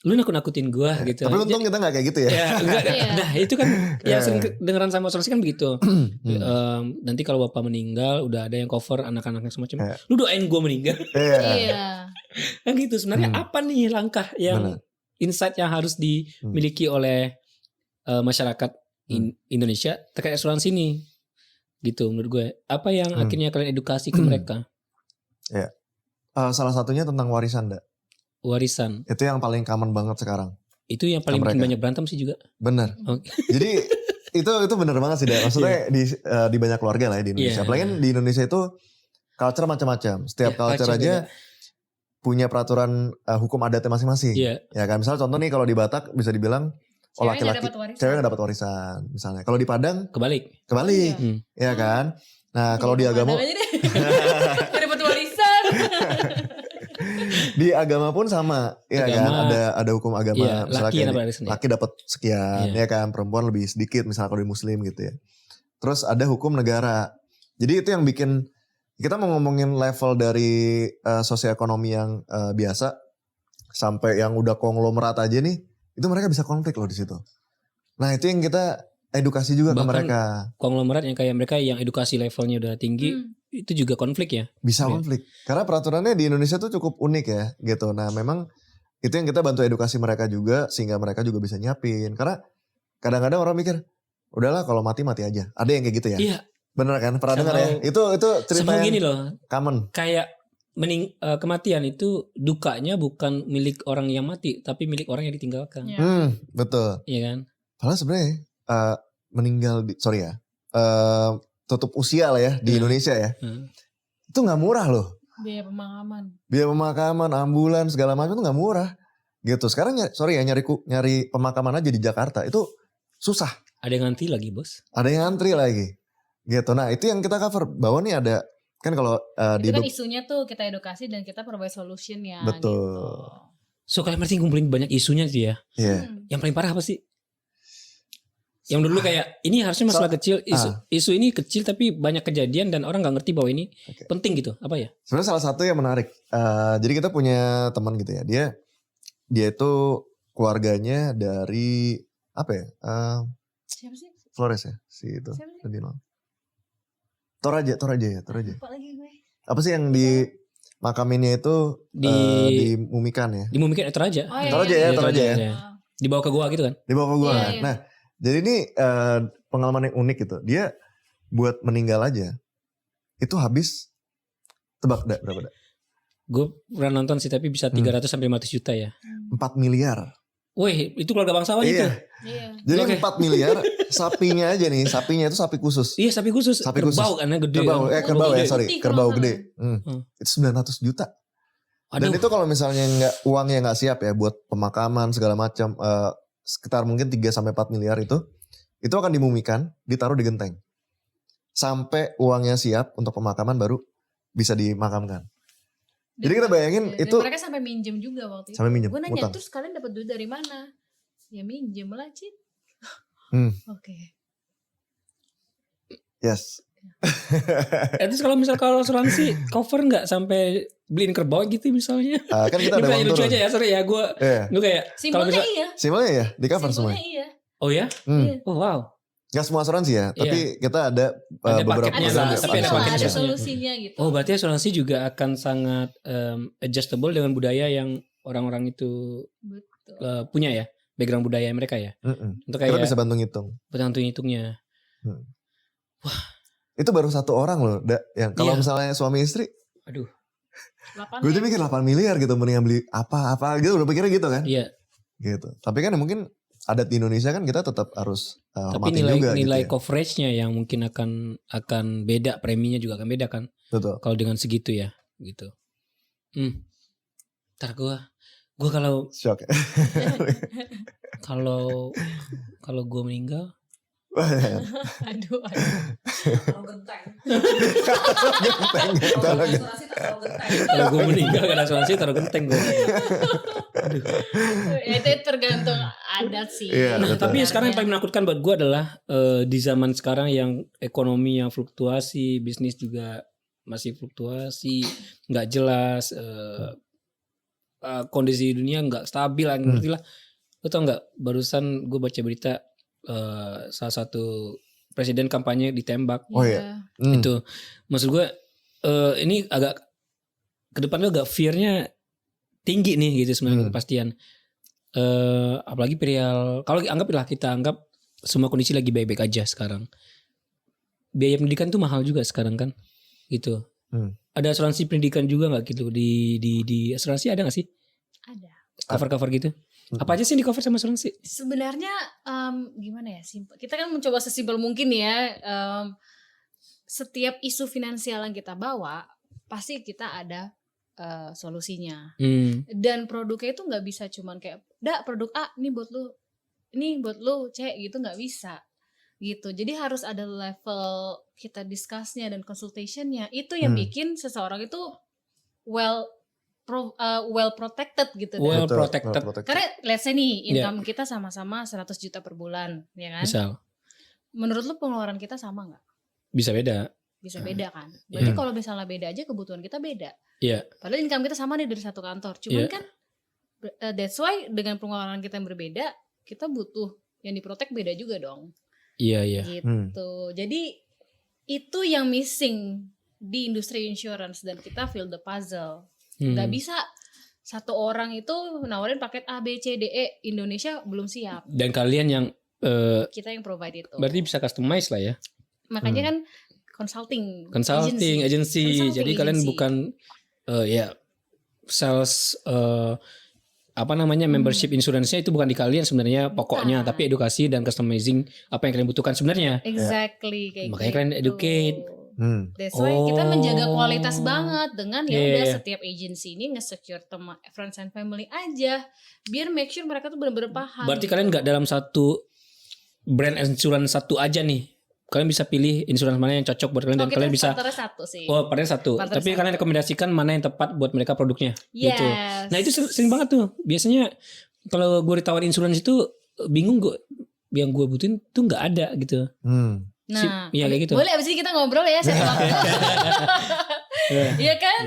lu nakut-nakutin gua gitu. Tapi untung kita gak kayak gitu ya. Nah itu kan yang sering dengeran sama asuransi kan begitu. Nanti kalau bapak meninggal udah ada yang cover anak-anaknya semacam. Lu doain gua meninggal. Iya. Kan gitu sebenarnya apa nih langkah yang insight yang harus dimiliki oleh masyarakat Indonesia terkait asuransi ini gitu menurut gue. Apa yang akhirnya kalian edukasi ke mereka? Salah satunya tentang warisan, Da. Warisan. Itu yang paling common banget sekarang. Itu yang paling bikin banyak berantem sih juga. Bener. Jadi itu bener banget sih, Da. Maksudnya di banyak keluarga lah ya di Indonesia. Apalagi di Indonesia itu culture macam-macam. Setiap culture aja punya peraturan hukum adatnya masing-masing. Ya kan. Misal contoh nih kalau di Batak bisa dibilang laki-laki cewek gak dapat warisan misalnya. Kalau di Padang kebalik. Ya kan. Nah kalau di agama gak dapat warisan. Di agama pun sama ya kan. Ada hukum agama misalnya laki dapat sekian ya kan, perempuan lebih sedikit misalnya kalau di muslim gitu ya. Terus ada hukum negara. Jadi itu yang bikin kita mau ngomongin level dari sosioekonomi yang biasa sampai yang udah konglomerat aja nih. Itu mereka bisa konflik loh di situ. Nah itu yang kita edukasi juga bahkan ke mereka. Konglomerat yang kayak mereka yang edukasi levelnya udah tinggi itu juga konflik ya. Bisa konflik. Karena peraturannya di Indonesia tuh cukup unik ya gitu. Nah memang itu yang kita bantu edukasi mereka juga sehingga mereka juga bisa nyiapin. Karena kadang-kadang orang mikir udahlah kalau mati aja. Ada yang kayak gitu ya. Iya. Bener kan? Pernah dengar ya? Somehow- Itu cerita Sama yang gini loh, common. kayak kematian itu dukanya bukan milik orang yang mati, tapi milik orang yang ditinggalkan. Ya. Betul. Iya kan? Padahal sebenarnya meninggal tutup usia lah ya di Indonesia ya. Itu nggak murah loh. Biaya pemakaman. Biaya pemakaman, ambulans segala macam itu nggak murah. Gitu. Sekarang nyari pemakaman aja di Jakarta itu susah. Ada yang ngantri lagi bos. Ada yang antri lagi. Gitu. Nah itu yang kita cover. Bahwa nih ada kan kalau Itu kan isunya tuh kita edukasi dan kita provide solutionnya. Betul. So kalian berarti ngumpulin banyak isunya sih ya. Iya. Yang paling parah apa sih? Yang dulu kayak ini harusnya masalah kecil, isu ini kecil tapi banyak kejadian dan orang nggak ngerti bahwa ini penting gitu. Apa ya? Sebenarnya salah satu yang menarik. Jadi kita punya teman gitu ya. Dia itu keluarganya dari apa ya? Siapa sih? Flores ya si itu. Siapa sih? Toraja. Lupa lagi gue. Apa sih yang di makaminnya itu dimumikan ya? Dimumikan Toraja. Oh, iya, Toraja iya, ya, iya. Toraja ya. Iya. Dibawa ke gua gitu kan? Dibawa ke gua. Iya, Kan? iya. Nah, jadi ini pengalaman yang unik gitu. Dia buat meninggal aja itu habis tebak berapa? Gue pernah nonton sih tapi bisa 300 sampai 500 juta ya. 4 miliar. Wih, itu keluarga bangsawan itu. Iya. Jadi Oke. 4 miliar sapinya aja nih. Sapinya itu sapi khusus. Iya, sapi khusus. Sapi Kerbau khusus. kan gede. Kerbau ya, Gede. sorry. Putih Kerbau kalau gede. Hmm. Itu 900 juta. Dan Aduh. itu kalau misalnya uangnya nggak siap ya buat pemakaman segala macam sekitar mungkin 3 sampai 4 miliar itu akan dimumikan, ditaruh di genteng. Sampai uangnya siap untuk pemakaman baru bisa dimakamkan. Jadi kita bayangin Dan itu mereka sampai minjem juga waktu itu. sampai minjem, Gue nanya, utang. terus kalian dapat duit dari mana? Ya minjem lah, Cid. Oke. Yes. Terus kalau asuransi cover nggak sampai beliin kerbau gitu misalnya? Kan kita Ini ada uang pertanyaan lucu turun. aja ya, sorry ya. Gue kayak kalau Simbolnya misal, iya. Simbolnya ya di cover Simbolnya semuanya. iya. oh ya? Iya. Oh wow. Gak semua asuransi ya, tapi kita ada Ada beberapa paketnya Ada lah, program. tapi ada solusinya lah, paketnya ada biasanya. solusinya gitu. Oh berarti asuransi juga akan sangat adjustable dengan budaya yang orang-orang itu Betul. punya ya, background budaya mereka ya. Untuk Kita kayak bisa bantu ngitung. hitungnya. Itu baru satu orang loh, yang kalau Iya. misalnya suami istri, Aduh. 8 gue tuh mikir 8 miliar gitu, mendingan beli apa gitu, udah pikirnya gitu kan. Iya. Gitu. Tapi kan mungkin adat di Indonesia kan kita tetap harus Tapi hormatin juga nilai gitu ya. coveragenya yang mungkin akan beda, preminya juga akan beda kan. Betul. Kalau dengan segitu ya, gitu. Ntar gue kalau Shock ya. kalau gue meninggal, Aduh. Kalau genteng. Taruh Kalau genteng. asuransi taruh genteng. kalau gue meninggal kan asuransi taruh genteng gue. Itu tergantung adat sih. Iya, Nah, betul. tapi sekarang yang paling menakutkan buat gue adalah di zaman sekarang yang ekonomi yang fluktuasi, bisnis juga masih fluktuasi, nggak jelas, kondisi dunia nggak stabil, ngerti lah. Lo tau nggak? Barusan gue baca berita salah satu presiden kampanye ditembak. Oh iya. Itu maksud gue ini agak ke depan tuh agak fear-nya tinggi nih gitu sebenarnya kepastian. Apalagi perihal kalau kita anggap semua kondisi lagi baik-baik aja sekarang. Biaya pendidikan tuh mahal juga sekarang kan, gitu. Ada asuransi pendidikan juga nggak gitu di asuransi ada nggak sih? Ada. Cover gitu. Apa aja sih yang di cover sama asuransi? Sebenarnya gimana ya? Kita kan mencoba sesimpel mungkin ya. Setiap isu finansial yang kita bawa pasti kita ada solusinya. Dan produknya itu nggak bisa cuman kayak, produk A ini buat lu, C gitu, nggak bisa gitu. Jadi harus ada level kita discussnya dan consultationnya. Itu yang bikin seseorang itu well protected gitu. Well Betul, protected. Karena let's say nih income kita sama-sama 100 juta per bulan, ya kan? Misal Menurut lu pengeluaran kita sama nggak? bisa beda. Bisa beda kan? Berarti kalau misalnya beda aja kebutuhan kita beda. Iya. Padahal income kita sama nih dari satu kantor. Cuman kan that's why dengan pengeluaran kita yang berbeda, kita butuh yang diprotek beda juga dong. Iya. Gitu. Jadi itu yang missing di industri insurance dan kita feel the puzzle. Gak bisa satu orang itu nawarin paket A, B, C, D, E. Indonesia belum siap. Dan kalian yang Kita yang provide itu. berarti bisa customize lah ya. Makanya kan consulting Consulting agency. Consulting Jadi kalian agency. bukan ya sales membership insurance-nya itu bukan di kalian sebenarnya pokoknya, Bukan. tapi edukasi dan customizing apa yang kalian butuhkan sebenarnya. Exactly kayak Makanya kalian educate. That's why kita menjaga Oh. kualitas banget dengan ya Iya, udah iya. setiap agency ini nge-secure teman friends and family aja biar make sure mereka tuh benar-benar paham. Berarti gitu. kalian nggak dalam satu brand insurance satu aja nih. Kalian bisa pilih insurance mana yang cocok buat kalian dan kita kalian bisa partnernya satu sih. partner satu. Partner Tapi satu. kalian rekomendasikan mana yang tepat buat mereka produknya. Yes. Gitu. Nah itu sering banget tuh. Biasanya kalau gue ditawarin insurance itu bingung gue. Yang gue butuhin tuh nggak ada gitu. Nah, Iya kayak gitu. boleh abis ini kita ngobrol ya satu waktu. Iya kan?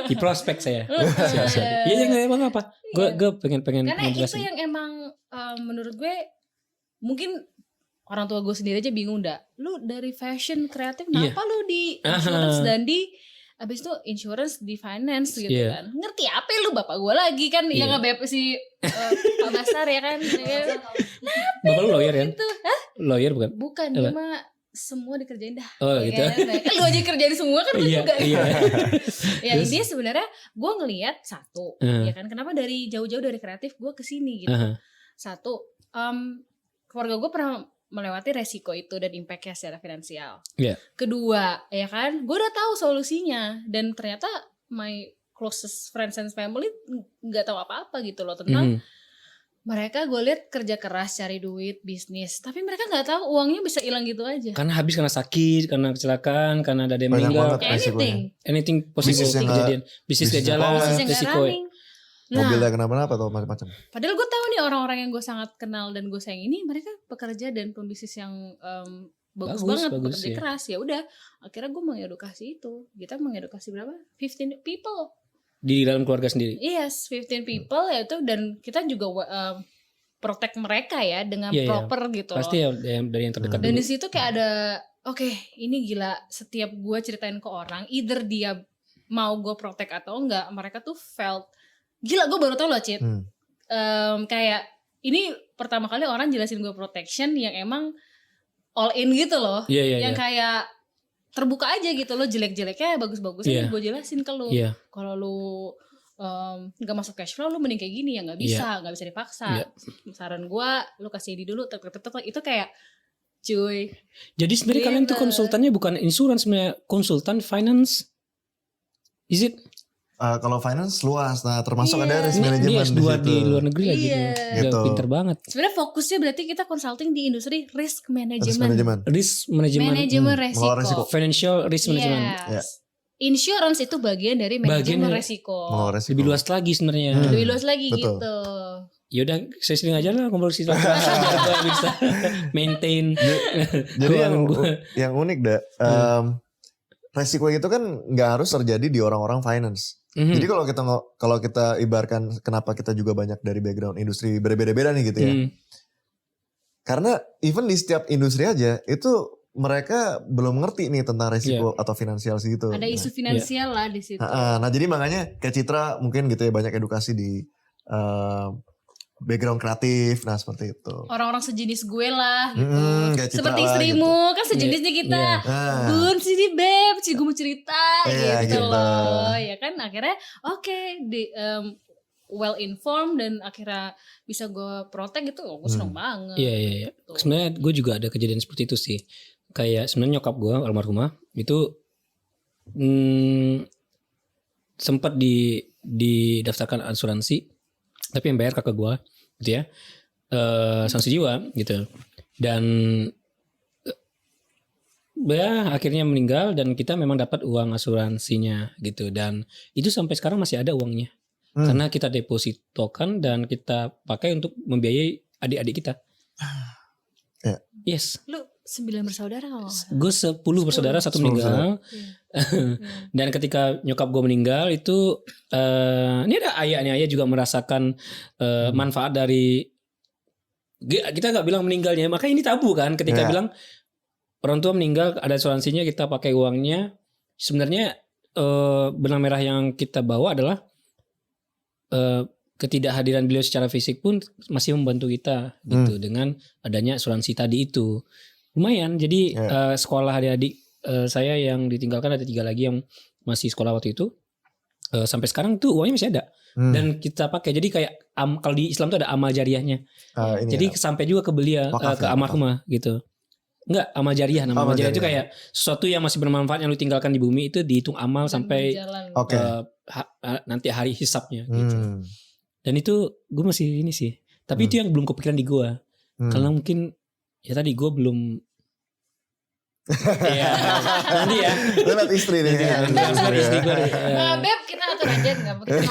Di prospek saya. Siap-siap. Iya nggak apa-apa. Gue pengen Karena itu ngejelasin. yang emang menurut gue mungkin orang tua gue sendiri aja bingung dah. Lu dari fashion kreatif Iya. kenapa lu di insurance dan di abis itu insurance di finance gitu Iya. kan. Ngerti apa lu bapak gue lagi kan yang Iya. ngebeb si Pak Basar ya kan. Bapak lu lawyer kan? Gitu. Hah? Lawyer bukan? Bukan Apa? dia mah semua dikerjain dah. Oh Ya gitu. Kan lu aja kerjain semua kan lu Iya, juga. iya. Ya ini sebenarnya gue ngelihat satu ya kan kenapa dari jauh-jauh dari kreatif gue kesini gitu. Satu keluarga gue pernah melewati resiko itu dan impactnya secara finansial. Iya. Kedua ya kan gue udah tahu solusinya dan ternyata my closest friends and family nggak tahu apa-apa gitu loh tentang mereka gue lihat kerja keras cari duit bisnis tapi mereka nggak tahu uangnya bisa hilang gitu aja. Karena habis karena sakit, karena kecelakaan, karena ada yang Banyak meninggal. banget. Anything. Anything possible Bisnis yang kejadian. Bisnis gak bisnis jalan, yang Bisnis yang nggak resiko. running. Nah, Mobilnya kenapa-napa atau macam-macam. padahal gue tahu nih orang-orang yang gue sangat kenal dan gue sayang ini mereka pekerja dan pembisnis yang bagus banget bagus, bekerja ya. keras ya udah akhirnya gue mengedukasi itu kita mengedukasi berapa 15 people Di dalam keluarga sendiri. yes 15 people ya itu dan kita juga protect mereka ya dengan Iya, iya. proper gitu Pasti loh. ya dari yang terdekat Dan dulu. di situ kayak ada oke, ini gila setiap gue ceritain ke orang either dia mau gue protect atau enggak mereka tuh felt gila gue baru tau loh Cit kayak ini pertama kali orang jelasin gue protection yang emang all in gitu loh Iya, iya, yang iya. kayak terbuka aja gitu loh jelek-jeleknya bagus-bagusnya Iya. gue jelasin ke lu Iya. kalau lu nggak masuk cash flow lu mending kayak gini ya nggak bisa dipaksa Iya. saran gue lu kasih ini dulu itu kayak cuy Jadi sebenarnya kalian tuh Gitu. konsultannya bukan insurance, sebenarnya konsultan finance. Is it? Kalau finance luas, nah termasuk Iya. ada risk Dia management di S2 situ. di luar negeri lagi. Iya. Udah Gitu. pinter banget. sebenarnya fokusnya berarti kita consulting di industri risk Risk management management. Risk management. manajemen mengelola resiko. Financial risk management. Yes. Ya. Insurance itu bagian dari Bagian manajemen dari- resiko Mengelola resiko. Lebih luas lagi sebenarnya. lebih luas lagi Betul. gitu Ya udah saya sering aja lah ngobrol sih Gua bisa maintain Jadi keuangan gua. yang unik dah, resiko itu kan nggak harus terjadi di orang-orang finance. Mhm. Jadi kalau kita ibaratkan kenapa kita juga banyak dari background industri berbeda-beda nih gitu ya. Mhm. Karena even di setiap industri aja itu mereka belum ngerti nih tentang resiko atau finansial situ. ada isu finansial lah di situ Nah jadi makanya kayak Citra mungkin gitu ya banyak edukasi di background kreatif, nah seperti itu. orang-orang sejenis gue lah gitu Kayak Citra seperti lah, istrimu kan sejenisnya kita Iya. Nah, Bun sini beb, gue mau cerita Iya, gitu gitu. loh, ya kan akhirnya oke well informed dan akhirnya bisa gue protect gitu, gue seneng banget. Iya iya iya. Sebenarnya gue juga ada kejadian seperti itu sih. Kayak sebenarnya nyokap gue almarhumah itu sempat didaftarkan asuransi, tapi yang bayar kakak gue, gitu ya, sanksi jiwa gitu. Dan ya akhirnya meninggal dan kita memang dapat uang asuransinya gitu. Dan itu sampai sekarang masih ada uangnya. Karena kita depositokan dan kita pakai untuk membiayai adik-adik kita. Ya. Yes. Lu 9 bersaudara kalau nggak salah. Gue 10 bersaudara, 1 meninggal. Dan ketika nyokap gue meninggal itu ini ada ayah juga merasakan manfaat dari, kita nggak bilang meninggalnya, makanya ini tabu kan ketika bilang orang tua meninggal ada asuransinya kita pakai uangnya. Sebenarnya benang merah yang kita bawa adalah ketidakhadiran beliau secara fisik pun masih membantu kita gitu dengan adanya asuransi tadi itu. Lumayan, jadi sekolah adik-adik saya yang ditinggalkan ada 3 lagi yang masih sekolah waktu itu. Sampai sekarang tuh uangnya masih ada dan kita pakai. Jadi kayak kalau di Islam tuh ada amal jariahnya. Jadi sampai juga ke beliau ke almarhumah gitu. Enggak, amal jariah namanya. Amal jariah itu kayak sesuatu yang masih bermanfaat yang lu tinggalkan di bumi itu dihitung amal Dan sampai nanti hari hisabnya gitu. Dan itu gue masih ini sih. Tapi itu yang belum kepikiran di gue. Karena mungkin ya tadi gue belum Iya, nanti ya. Lu liat istri nih. Istri gue. Beb, kita atur aja nggak ngobrol.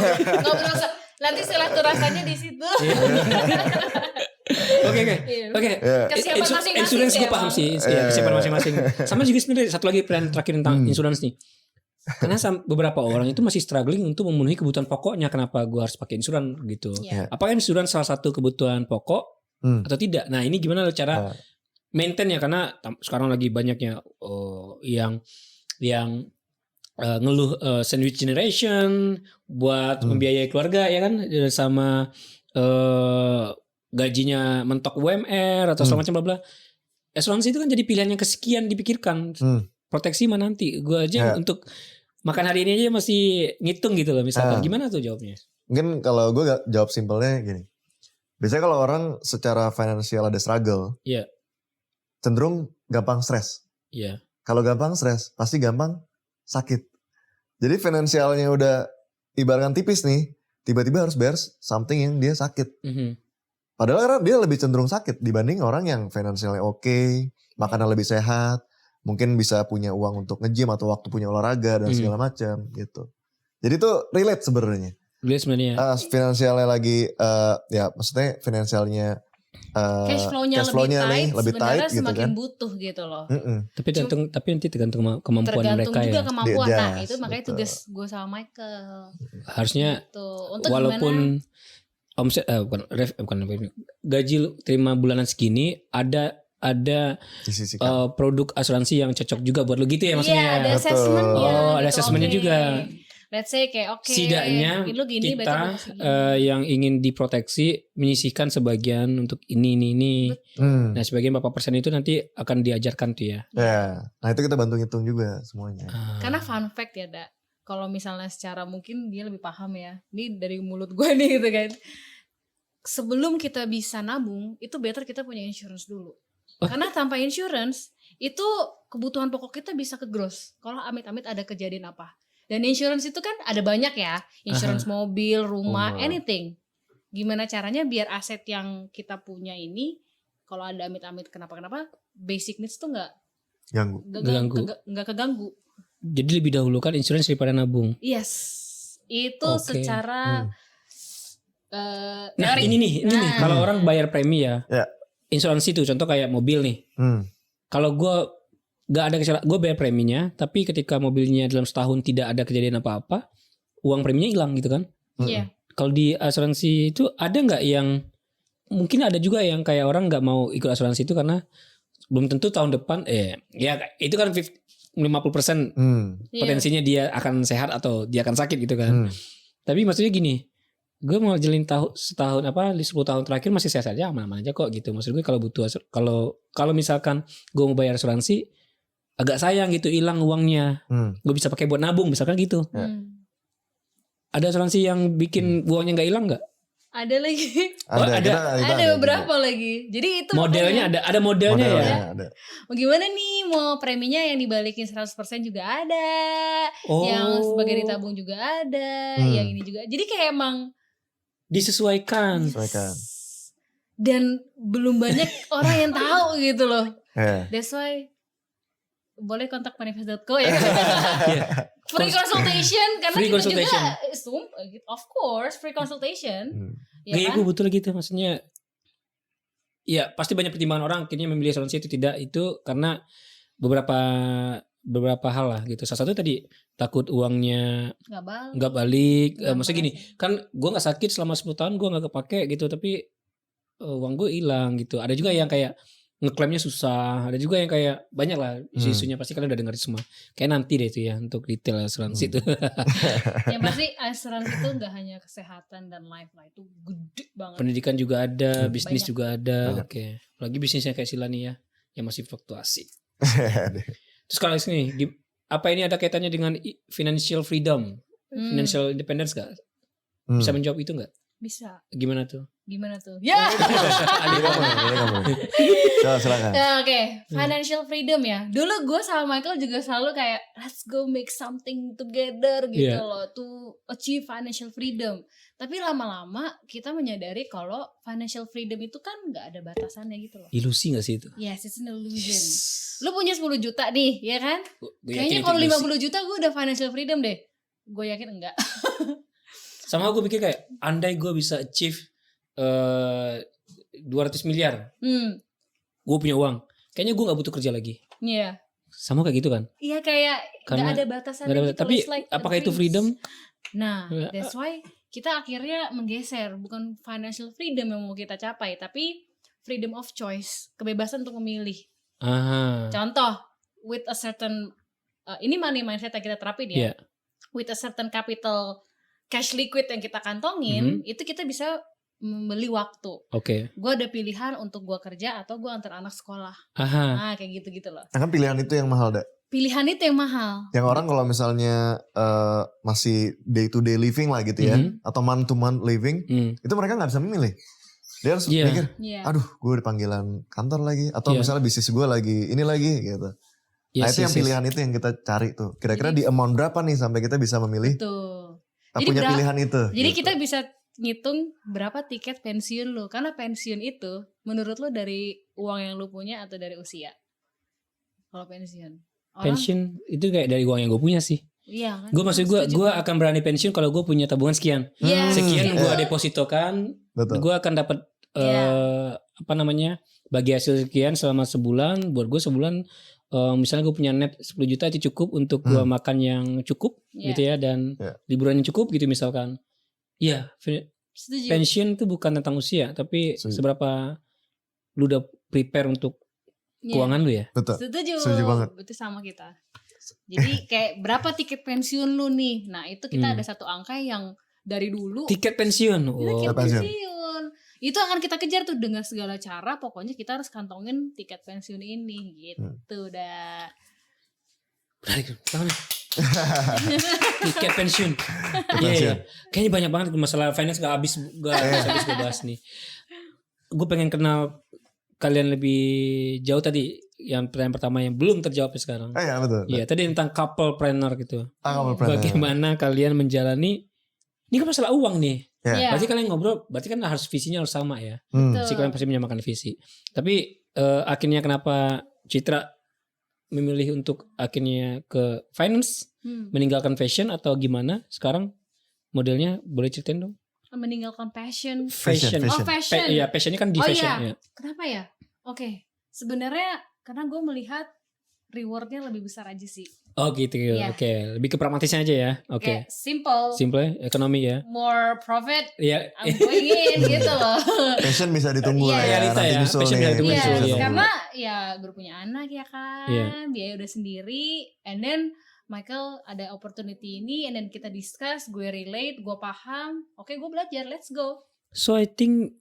Nanti silaturahmanya di situ. Oke. Kesiapan masing-masing. Insurance gue paham sih. Kesiapan masing-masing. Sama juga sebenarnya satu lagi plan terakhir tentang insurance nih. Karena beberapa orang itu masih struggling untuk memenuhi kebutuhan pokoknya. Kenapa gue harus pakai insurance gitu? Apakah insurance salah satu kebutuhan pokok atau tidak? Nah ini gimana cara maintain ya, karena sekarang lagi banyaknya yang ngeluh sandwich generation buat membiayai keluarga ya kan, sama gajinya mentok UMR atau segala macam bla bla. Asuransi itu kan jadi pilihan yang kesekian dipikirkan. Proteksi mana nanti? Gue aja untuk makan hari ini aja masih ngitung gitu loh misalkan. Gimana tuh jawabnya? Mungkin kalau gue jawab simpelnya gini. Biasanya kalau orang secara finansial ada struggle, cenderung gampang stres. Kalau gampang stres, pasti gampang sakit. Jadi finansialnya udah ibaratkan tipis nih, tiba-tiba harus bayar something yang dia sakit. Padahal karena dia lebih cenderung sakit dibanding orang yang finansialnya oke, makanan lebih sehat, mungkin bisa punya uang untuk nge-gym atau waktu punya olahraga dan segala macam gitu. Jadi tuh relate sebenarnya. Finansialnya lagi ya maksudnya finansialnya cash flow-nya lebih tight gitu semakin kan? Butuh gitu loh. Tapi nanti tergantung kemampuan mereka ya. Tergantung juga kemampuan. Nah itu makanya tugas gue sama Michael. Harusnya gitu. Untuk walaupun omset bukan gaji terima bulanan segini ada produk asuransi yang cocok juga buat lo gitu ya maksudnya. Iya ada assessmentnya. Ada assessmentnya juga. Let's say kayak setidaknya kita yang ingin diproteksi menyisihkan sebagian untuk ini. Nah sebagian berapa persen itu nanti akan diajarkan tuh ya. Nah itu kita bantu ngitung juga semuanya. Karena fun fact ya Da, kalau misalnya secara mungkin dia lebih paham ya. Ini dari mulut gue nih gitu kan. Sebelum kita bisa nabung itu better kita punya insurance dulu. Karena tanpa insurance itu kebutuhan pokok kita bisa ke gross. Kalau amit-amit ada kejadian apa. Dan insurance itu kan ada banyak ya, insurance mobil, rumah, anything. Gimana caranya biar aset yang kita punya ini, kalau ada amit-amit kenapa-kenapa, basic needs tuh nggak keganggu. Jadi lebih dahulukan insurance daripada nabung. Yes, itu secara. Nah ini nih, kalau orang bayar premi ya, insuransi itu contoh kayak mobil nih. Kalau gue gak ada kesalahan, gue bayar preminya, tapi ketika mobilnya dalam setahun tidak ada kejadian apa-apa, uang preminya hilang gitu kan? Kalau di asuransi itu ada nggak yang mungkin ada juga yang kayak orang nggak mau ikut asuransi itu karena belum tentu tahun depan, ya itu kan 50% potensinya dia akan sehat atau dia akan sakit gitu kan? Tapi maksudnya gini, gue mau jalin setahun 10 tahun terakhir masih sehat aja, aman-aman aja kok gitu. Maksud gue kalau butuh kalau misalkan gue mau bayar asuransi agak sayang gitu hilang uangnya, gue bisa pakai buat nabung misalkan gitu. Ada asuransi yang bikin uangnya nggak hilang nggak? Ada lagi. Ada beberapa lagi. Jadi itu modelnya ada modelnya ya. Ada. Gimana nih mau preminya yang dibalikin 100% juga ada, yang sebagai ditabung juga ada, yang ini juga. Jadi kayak emang disesuaikan. Dan belum banyak orang yang tahu gitu loh. That's why boleh kontak manifest.co ya. Free consultation karena free kita consultation. juga of course free consultation. Kayak gue betul gitu maksudnya. Ya pasti banyak pertimbangan orang akhirnya memilih asuransi itu tidak itu karena beberapa hal lah gitu. Salah satu tadi takut uangnya nggak balik. Maksudnya gini, kan gue nggak sakit selama 10 tahun gue nggak kepake gitu, tapi uang gue hilang gitu. Ada juga yang kayak ngeklaimnya susah, ada juga yang kayak banyak lah isu-isunya, pasti kalian udah dengar semua. Kayak nanti deh itu ya untuk detail asuransi itu. Yang pasti asuransi itu nggak hanya kesehatan dan life lah, itu gede banget. Pendidikan juga ada, bisnis juga ada. Oke. Lagi bisnisnya kayak Sila nih ya, yang masih fluktuasi. Terus kalau ini, apa ini ada kaitannya dengan financial freedom, financial independence gak? Bisa menjawab itu gak? Bisa. Gimana tuh? Ya. Kamu. Silakan. Oke, financial freedom ya. Dulu gue sama Michael juga selalu kayak let's go make something together gitu loh to achieve financial freedom. Tapi lama-lama kita menyadari kalau financial freedom itu kan nggak ada batasannya gitu loh. Ilusi gak sih itu? Yes, it's an illusion. Lu punya 10 juta nih, ya kan? Gue Kayaknya yakin kalau itu ilusi. 50 juta gue udah financial freedom deh. Gue yakin enggak. Sama gue pikir kayak andai gue bisa achieve 200 miliar, gue punya uang, kayaknya gue nggak butuh kerja lagi. Iya. Sama kayak gitu kan? Iya kayak Karena nggak ada batasannya Nggak ada- gitu. tapi It's like apakah itu dreams. freedom? Nah, that's why kita akhirnya menggeser, bukan financial freedom yang mau kita capai, tapi freedom of choice, kebebasan untuk memilih. Aha. Contoh, with a certain ini money mindset yang kita terapin ya. Iya. With a certain capital cash liquid yang kita kantongin, itu kita bisa membeli waktu. Oke. Gue ada pilihan untuk gue kerja atau gue antar anak sekolah. Aha. Nah, kayak gitu-gitu loh. Kan pilihan itu yang mahal, Dak. Pilihan itu yang mahal. Yang orang kalau misalnya masih day to day living lah gitu ya, atau month to month living, itu mereka nggak bisa memilih. Dia harus Iya. mikir, Iya. aduh gue di panggilan kantor lagi, atau Iya. misalnya bisnis gue lagi ini lagi gitu. Nah Yes, itu yang yes, pilihan itu yang kita cari tuh. Kira-kira di amount berapa nih sampai kita bisa memilih Betul. punya pilihan itu. Jadi gitu. kita bisa ngitung berapa tiket pensiun lu. Karena pensiun itu menurut lu dari uang yang lu punya atau dari usia? Kalau pensiun. Pensiun itu kayak dari uang yang gue punya sih. Iya kan. Gue maksud gue akan berani pensiun kalau gue punya tabungan sekian. Iya. Sekian gue Iya. depositokan, Betul. gue akan dapat apa namanya bagi hasil sekian selama sebulan. Buat gue sebulan misalnya gue punya net 10 juta itu cukup untuk gue makan yang cukup gitu ya, dan liburan yang cukup gitu misalkan. Iya, Setuju. pensiun itu bukan tentang usia, tapi seberapa lu udah prepare untuk keuangan lu ya. Betul. Setuju. Setuju banget. Itu sama kita. Jadi kayak berapa tiket pensiun lu nih? Nah itu kita ada satu angka yang dari dulu. Tiket pensiun. Tiket Oh. pensiun. Itu akan kita kejar tuh dengan segala cara. Pokoknya kita harus kantongin tiket pensiun ini gitu dah. Menarik. Tangan. Tiket pensiun. Iya, iya. Kayaknya banyak banget masalah finance gak habis gue bahas nih. Gue pengen kenal kalian lebih jauh tadi. Yang pertanyaan pertama yang belum terjawab sekarang. Iya betul. Iya, tadi tentang couple planner gitu. Couple planner. Bagaimana kalian menjalani? Ini kan masalah uang nih. Iya. Berarti kalian ngobrol, berarti kan harus visinya harus sama ya. Betul. Si kalian pasti menyamakan visi. Tapi akhirnya kenapa Citra memilih untuk akhirnya ke finance, meninggalkan fashion atau gimana? Sekarang modelnya boleh ceritain dong? Meninggalkan passion. Fashion. Oh fashion. Iya, passionnya kan di Oh fashion. iya. Ya. Kenapa ya? Oke. Sebenarnya karena gue melihat rewardnya lebih besar aja sih. Oh gitu. Iya. Oke. Lebih ke pragmatisnya aja ya. Oke. Kayak simple. Simple, ekonomi ya. More profit. Iya. I'm going in gitu loh. Passion bisa ditunggu Iya. lah ya. Realita Nanti ya. nyusul Passion nih. bisa ditunggu, Iya, nyusul, iya. karena ya gue punya anak ya kan, Iya. biaya udah sendiri, and then Michael ada opportunity ini, and then kita discuss, gue relate, gue paham, oke gue belajar, let's go. So I think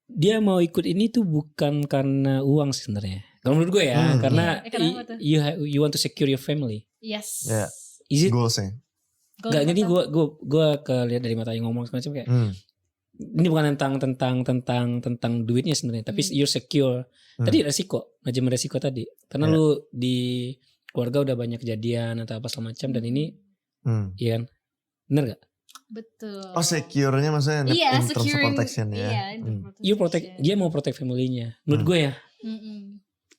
dia mau ikut ini tuh bukan karena uang sih sebenarnya. Kalau menurut gue ya, karena Kenapa tuh? you want to secure your family. Yes. Iya. Is it? Goalsnya. Gak, jadi gue kelihat dari mata yang ngomong semacam kayak ini bukan tentang duitnya sebenarnya, tapi you're secure. Tadi resiko, manajemen resiko tadi. Karena lu di keluarga udah banyak kejadian atau apa segala macam, dan ini, iya kan, bener gak? Betul. Oh secure-nya maksudnya Iya, in terms of securing. protection ya. Iya, in terms of You protect, protection. dia mau protect family-nya. Menurut gue ya,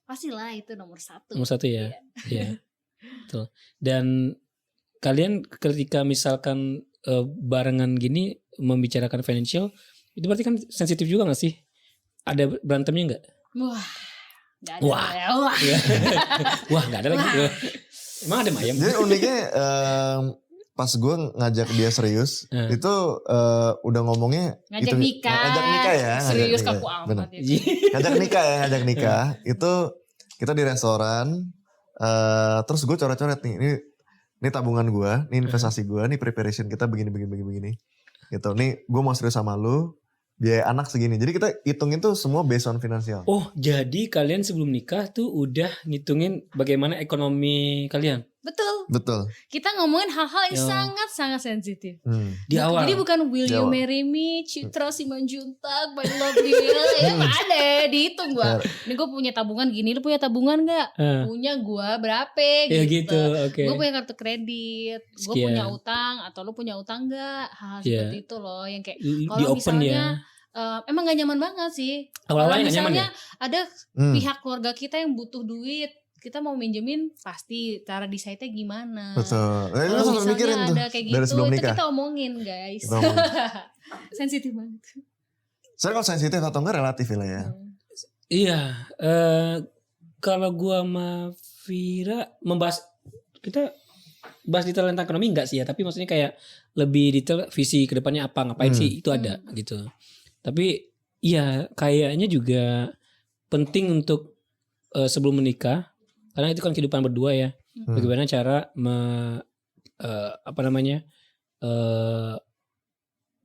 Pastilah itu nomor satu. nomor satu ya, ya, betul. Dan kalian ketika misalkan barengan gini membicarakan financial, itu berarti kan sensitif juga gak sih? Ada berantemnya nggak? Wah, nggak ada. Wah. Ya. Wah. Wah, nggak ada lagi. Emang ada ayam? Jadi uniknya pas gue ngajak dia serius, itu udah ngomongnya Ngajak itu, nikah. ngajak nikah ya. Serius ngajak kaku nikah. amat Bener. itu. Ngajak nikah ya, ngajak nikah. Itu kita di restoran, terus gue coret-coret nih, ini tabungan gue, ini investasi gue, ini preparation kita begini. Gitu. Nih gue mau serius sama lu, biaya anak segini. Jadi kita hitungin tuh semua based on finansial. Oh, jadi kalian sebelum nikah tuh udah ngitungin bagaimana ekonomi kalian Betul. Betul. Kita ngomongin hal-hal yang Yo. sangat-sangat sensitif. di awal. Jadi bukan will Di you awal. marry me, Citra Simanjuntak, my love you. Ya gak ada, dihitung gua. Ini gue punya tabungan gini, lu punya tabungan gak? Eh, Punya gua berapa ya gitu. gitu, oke. Gue punya kartu kredit, gue Sekian. punya utang, atau lu punya utang gak? Hal Iya. seperti itu loh, yang kayak Di kalau open misalnya, ya. emang gak nyaman banget sih. Awal-awalnya Kalau gak nyaman ya? misalnya ada Hmm. pihak keluarga kita yang butuh duit, kita mau minjemin pasti cara decide-nya gimana. Betul. Nah, itu Kalau selalu misalnya mikirin tuh ada kayak dari gitu, sebelum itu nikah. kita omongin guys. Kita omongin. Sensitif banget. Soalnya kalau sensitif atau enggak relatif lah ya. Iya, kalau gua sama Vira membahas, kita bahas detail tentang ekonomi enggak sih ya, tapi maksudnya kayak lebih detail visi kedepannya apa, ngapain sih, itu ada gitu. Tapi iya kayaknya juga penting untuk sebelum menikah, karena itu kan kehidupan berdua ya, bagaimana cara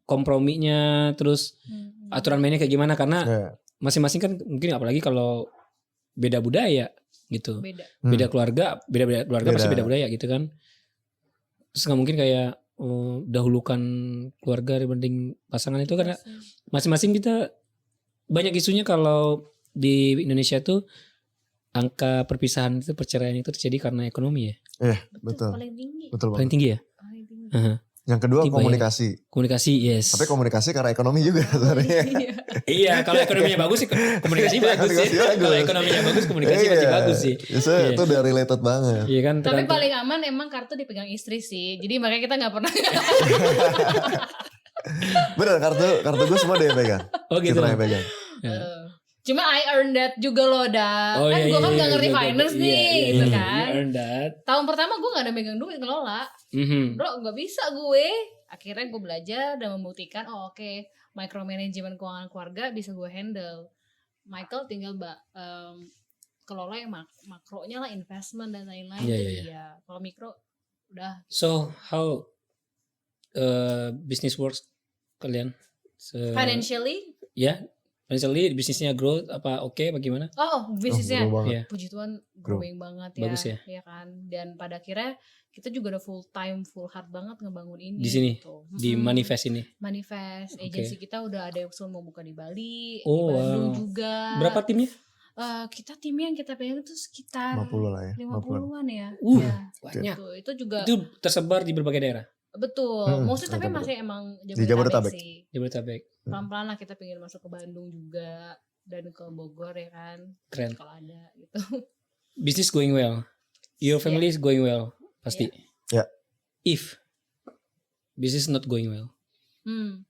komprominya, terus aturan mainnya kayak gimana, karena Ya. masing-masing kan mungkin apalagi kalau beda budaya gitu, Beda. beda keluarga, beda keluarga pasti Beda. beda budaya gitu kan. Terus nggak mungkin kayak dahulukan keluarga dibanding pasangan itu, karena masing-masing kita banyak isunya kalau di Indonesia tuh angka perpisahan itu, perceraian itu terjadi karena ekonomi ya, Betul. Paling tinggi. Betul paling banget. tinggi ya. Paling tinggi. Aha. Yang kedua Tiba ya. komunikasi. Komunikasi, yes. Tapi komunikasi karena ekonomi juga sebenarnya. Iya. Iya, kalau ekonominya bagus sih komunikasi bagus sih. Komunikasi bagus. Kalau ekonominya bagus komunikasi pasti Iya. bagus sih. Itu udah related banget. Iya kan. Tapi tergantung. paling aman emang kartu dipegang istri sih. Jadi makanya kita nggak pernah. Bener, kartu gue semua dia yang pegang. Oh gitu. Citra yang pegang. Ya. Cuma I earn that juga loh dah. Oh, Kan iya, gue kan iya, gak ngerti iya, finance iya, nih iya, gitu iya, kan. you earn that. Tahun pertama gue gak ada megang duit ngelola. Mhm. Bro gak bisa gue. Akhirnya gue belajar dan membuktikan oke, micromanagement keuangan keluarga bisa gue handle. Michael tinggal kelola yang makronya lah, investment dan lain-lain. Iya, Jadi iya, ya kalau mikro udah. So how business works kalian? Financially, Ya, financially bisnisnya growth apa oke bagaimana? bisnisnya Bro banget. Iya. puji Tuhan Grow. growing banget ya. Bagus ya. Ya kan. Dan pada akhirnya kita juga udah full time, full heart banget ngebangun ini. Di sini? Gitu. Di Mm-mm. manifest ini. Manifest. Oke. Agency kita udah ada yang mau buka di Bali, Oh, di Bandung wow. juga. Berapa timnya? Kita tim yang kita pegang itu sekitar 50 lah ya. 50-an ya. Ya, Banyak. gitu. Itu juga Itu tersebar di berbagai daerah. betul. betul, Mostly tapi betul. masih emang Di Jabodetabek. sih. Jabodetabek. Pelan-pelan lah kita pengen masuk ke Bandung juga dan ke Bogor ya kan. Keren. Kalau ada gitu. Business going well. Your family is going well. Pasti. Ya. If business not going well. Hmm.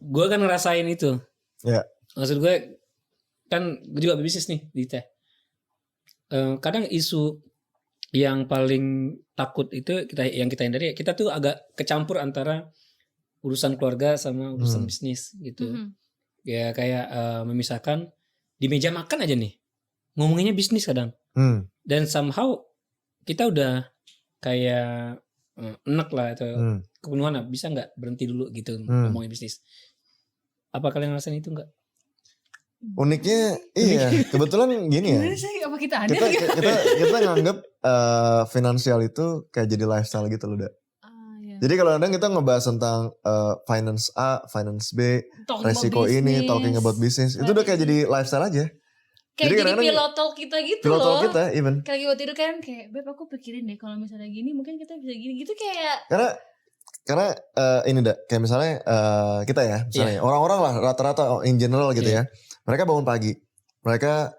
Gue kan ngerasain itu. Ya. Maksud gue kan gue juga berbisnis nih di teh. Kadang isu yang paling takut itu yang kita hindari, kita tuh agak kecampur antara urusan keluarga sama urusan bisnis gitu. Mhm. Ya kayak memisahkan di meja makan aja nih ngomonginnya bisnis kadang. Dan somehow kita udah kayak enak lah atau kepenuhan lah, bisa nggak berhenti dulu gitu ngomongin bisnis. Apa kalian ngerasain itu nggak? Uniknya iya, kebetulan gini ya. Gimana sih? Apa kita ada? Kita nganggap finansial itu kayak jadi lifestyle gitu loh, Da. Ya. Jadi kalau kadang kita ngebahas tentang finance A, finance B, Talking resiko about ini, business. talking about business, itu udah kayak jadi lifestyle aja. Kayak Jadi jadi kadang-kadang pilot talk kita gitu Pilot loh. talk kita even. Kayak lagi buat tidur kan kayak, Beb aku pikirin deh kalau misalnya gini mungkin kita bisa gini gitu kayak. Karena ini Da, kayak misalnya kita ya, misalnya orang-orang lah rata-rata in general gitu ya. Mereka bangun pagi. Mereka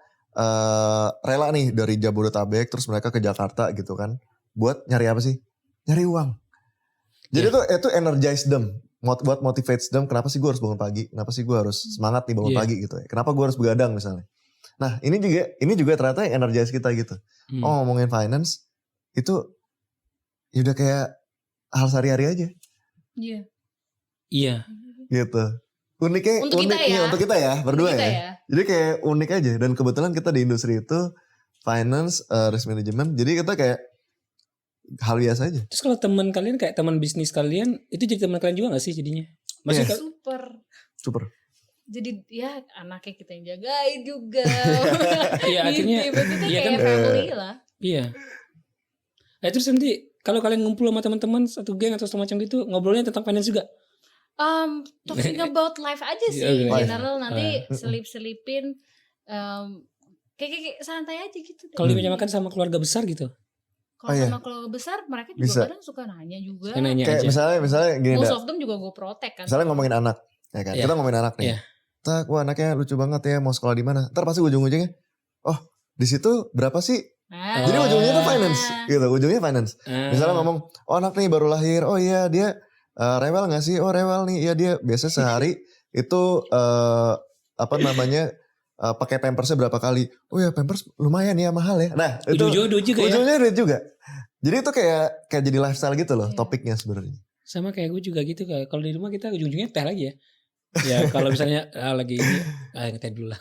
rela nih dari Jabodetabek terus mereka ke Jakarta gitu kan. Buat nyari apa sih? Nyari uang. Jadi itu energize them. Buat motivates them. Kenapa sih gue harus bangun pagi? Kenapa sih gue harus semangat nih bangun pagi gitu ya. Kenapa gue harus begadang misalnya. Nah ini juga ternyata yang energize kita gitu. Oh ngomongin finance. Itu ya udah kayak hal sehari-hari aja. Iya. Iya. Gitu. Uniknya untuk kita ya berdua ya. Jadi kayak unik aja. Dan kebetulan kita di industri itu finance, risk management. Jadi kita kayak hal biasa aja. Terus kalau teman kalian kayak teman bisnis kalian itu jadi teman kalian juga gak sih jadinya? Maksudnya Super. Super. jadi ya anaknya kita yang jagain juga. Iya, akhirnya maksudnya iya kayak kan? family lah. Iya. Terus nanti kalau kalian ngumpul sama teman-teman satu geng atau semacam gitu, ngobrolnya tentang finance juga. Talking about life aja sih in Iya, general, nanti selipin kayak santai aja gitu deh. Kalau di meja makan sama keluarga besar gitu. Kalau iya. sama keluarga besar mereka juga Bisa. kadang suka nanya juga. Saya nanya Kayak aja. misalnya gini Most dah. of them juga gue protect kan. Misalnya ngomongin anak, ya kan? Iya. Kita ngomongin anak nih. Iya. Tak, wah anaknya lucu banget ya, mau sekolah di mana? Ntar pasti ujung-ujungnya, oh di situ berapa sih? Nah, Jadi ujungnya tuh finance, gitu. Ujungnya finance. Ah. Misalnya ngomong, oh anak nih baru lahir, oh iya dia rewel gak sih? Oh rewel nih, iya dia biasa sehari itu apa namanya pakai pampersnya berapa kali? Oh ya pampers lumayan ya mahal ya. Nah itu Ujung-ujungnya duit juga ya. ujungnya duit juga. Jadi itu kayak jadi lifestyle gitu loh Iya. topiknya sebenarnya. Sama kayak gue juga gitu. Kalau di rumah kita ujung-ujungnya teh lagi ya. Ya kalau misalnya lagi ini ngeteh dulu lah.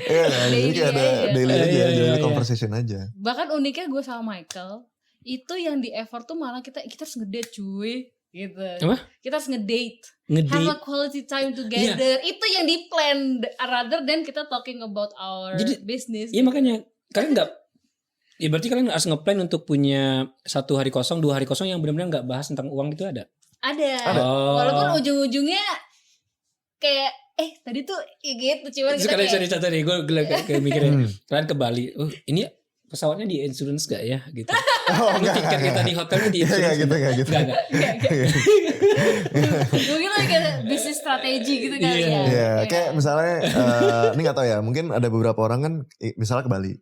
Iya kan? Jadi kayak ada Daily aja. daily aja, Iya, iya, daily iya. conversation aja. Bahkan uniknya gue sama Michael itu yang di effort tuh malah kita harus ngedate cuy gitu. Apa? Kita harus ngedate, have a Ngedate. quality time together. Itu yang di plan rather than kita talking about our Jadi, business. Iya makanya kalian nggak. Ya berarti kalian harus ngeplan untuk punya 1 hari kosong, 2 hari kosong yang benar-benar nggak bahas tentang uang itu ada. Ada. Oh. Walaupun ujung-ujungnya kayak tadi tuh gitu cuman kita Sekali kayak cari contoh nih, gue kayak mikirin Hmm. kalian ke Bali, ini pesawatnya di insurance gak ya gitu. Oh, Ini tiket kita di hotelnya di insurance gitu, nggak? gak gitu. Nggak. mungkin lagi kayak bisnis strategi gitu kali Iya. ya. Iya, kayak misalnya ini gak tahu ya, mungkin ada beberapa orang kan misalnya ke Bali.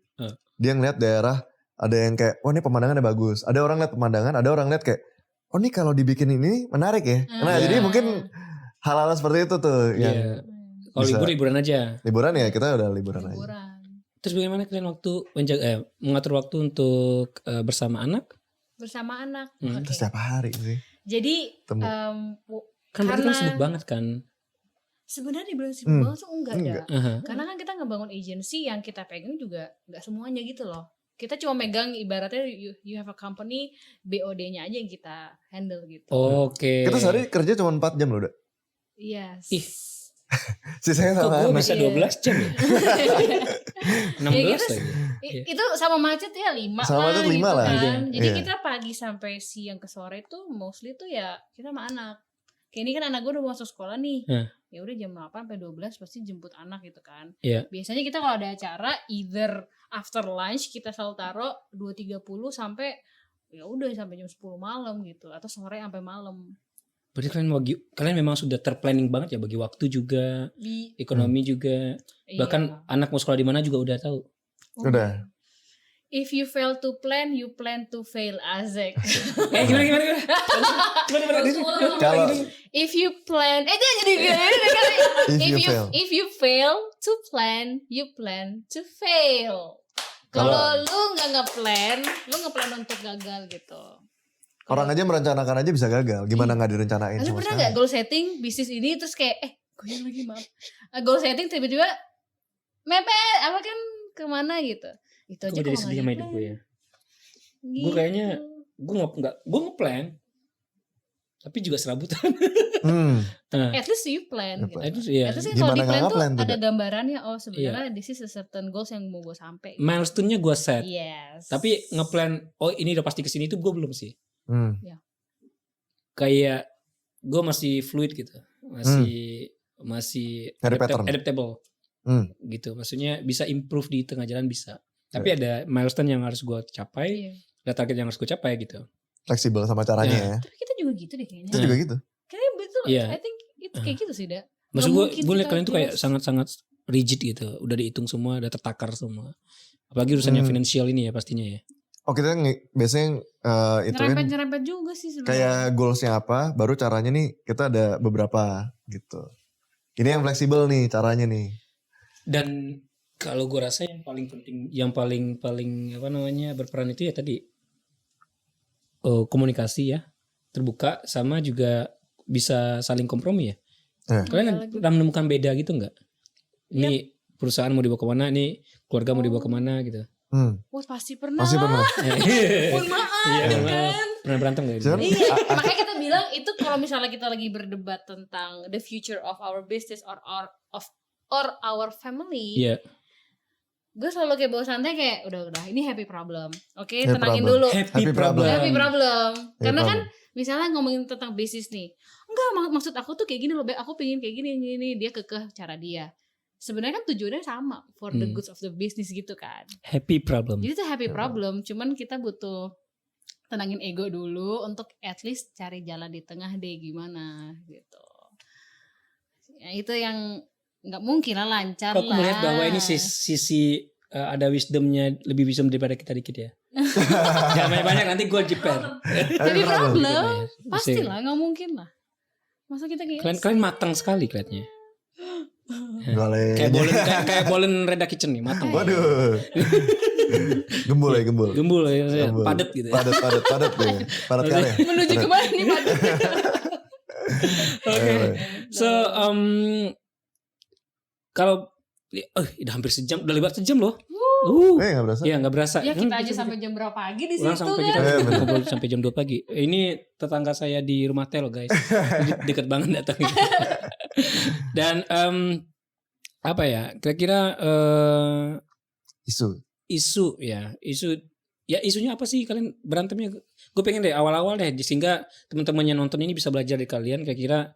Dia ngeliat daerah ada yang kayak, oh ini pemandangannya bagus. Ada orang lihat pemandangan, ada orang lihat kayak, oh ini kalau dibikin ini menarik ya. Nah, Iya. jadi mungkin hal-hal seperti itu tuh yang Iya. Kalau bisa. liburan aja. liburan ya, kita udah liburan aja. Liburan. Terus bagaimana kalian waktu mengatur waktu untuk bersama anak? Bersama anak. Hmm. Oke. Itu setiap hari sih. Jadi Temu. Kan berarti kan Karena- sibuk banget kan. sebenarnya dibilang sibuk banget tuh enggak Enggak. ada. Aha. Karena kan kita ngebangun agency yang kita pegang juga nggak semuanya gitu loh. Kita cuma megang ibaratnya you have a company, BOD-nya aja yang kita handle gitu. Oke. Kita sehari kerja cuma 4 jam loh udah. Yes. Ih. Sisanya Kok sama gue anak. bisa Iya. 12 jam ya? 16 Ya, kita- lagi. Iya. Itu sama macet ya 5 Sama macet 5 lah. kan. Jadi Iya. kita pagi sampai siang ke sore tuh mostly tuh ya kita sama anak. Kayak ini kan anak gue udah masuk sekolah nih. Ya udah jam 8 sampai 12 pasti jemput anak gitu kan. Iya. Biasanya kita kalau ada acara either after lunch kita selalu taruh 2.30 sampai ya udah sampai jam 10 malam gitu atau sore sampai malam. Berarti kalian memang sudah terplanning banget ya bagi waktu juga, Di ekonomi juga. Bahkan anak mau sekolah di mana juga udah tahu. Udah. If you fail to plan, you plan to fail, Azek. Gimana? Kalau If you plan, jangan jadi gini. if you fail. to plan, you plan to fail. Kalau- Kalau lu nggak ngeplan, lu ngeplan untuk gagal gitu. Orang aja merencanakan aja bisa gagal. Gimana nggak direncanain Lu sama pernah sekali. nggak goal setting bisnis ini terus kayak goyang lagi maaf. Goal setting tiba-tiba mepet apa kan kemana gitu. Itu aja Gue jadi kalau sedih nggak sama hidup di-plan. gue ya. Gitu. Gue kayaknya gue ngeplan, tapi juga serabutan. At least you plan. You Gitu. plan. Itu ya. At least kan Gimana kalau di nggak plan tuh nge-plan tuh, ada Dak? gambarannya. Oh sebenarnya this is a certain goals yang mau gue sampai. Milestone-nya gue set. Yes. Tapi ngeplan, oh ini udah pasti kesini itu gue belum sih. Hmm. Kayak gue masih fluid gitu, masih Nyari pattern. adaptable, Hmm. gitu. Maksudnya bisa improve di tengah jalan bisa. Tapi ada milestone yang harus gue capai, Iya. ada target yang harus gue capai gitu. Fleksibel sama caranya ya. Tapi kita juga gitu deh kayaknya. Kita juga gitu. Kayaknya betul. Iya. I think itu kayak gitu sih, Dak. Maksud Nggak gue mungkin liat kita kalian tuh kayak jelas. sangat-sangat rigid gitu, udah dihitung semua, udah tertakar semua. Apalagi urusannya finansial ini ya pastinya ya. Oh kita biasanya ituin Nyerempet-nyerempet juga sih sebenarnya. kayak goalsnya apa, baru caranya nih kita ada beberapa gitu. Ini yang fleksibel nih caranya nih. Dan kalau gue rasa yang paling penting, yang paling apa namanya berperan itu ya tadi komunikasi ya, terbuka, sama juga bisa saling kompromi ya. Kalian pernah menemukan beda gitu nggak? Ini perusahaan mau dibawa kemana, ini keluarga mau dibawa kemana gitu. Wah pasti pernah Pasti pernah. Mohon maaf Iya, ya maaf. kan. Pernah berantem gak? Cuman- Iya, makanya kita bilang itu kalau misalnya kita lagi berdebat tentang the future of our business or our family, Iya. gue selalu kayak bawa santai kayak udah ini happy problem, oke Happy tenangin problem. dulu, Happy problem. happy problem, karena kan problem. misalnya ngomongin tentang bisnis nih, enggak maksud aku tuh kayak gini loh, Be. Aku pengen kayak gini, dia kekeh cara dia. Sebenarnya kan tujuannya sama for the goods of the business gitu kan. Happy problem. Jadi itu happy problem, cuman kita butuh tenangin ego dulu untuk at least cari jalan di tengah deh gimana gitu. Ya, itu yang nggak mungkin lah lancar Aku lah. melihat bahwa ini sisi ada wisdomnya lebih wisdom daripada kita dikit ya. Jangan banyak-banyak nanti gue jiper. Happy problem, Bisa. pastilah nggak mungkin lah. Masa kita kayak Kalian matang sekali kelihatannya. Boleh. Kayak bolen Reda Kitchen nih, matang. Waduh. Gembul ya, gembul. Gembul ya, Gembul. padat gitu ya. Padat ya. Padat kali ya. menuju kemana nih Pak? Oke. So kalau udah hampir sejam, udah lewat sejam loh. Gak berasa. Iya, nggak berasa. Ya kita aja sampai jam berapa pagi di situ Orang sampai kan. kita bener. ngobrol sampai jam 2 pagi. Ini tetangga saya di rumah Telo guys. Deket banget datang. Dan apa ya? Kira-kira isu ya isunya apa sih kalian berantemnya? Gue pengen deh awal-awal deh sehingga teman-teman yang nonton ini bisa belajar dari kalian. Kira-kira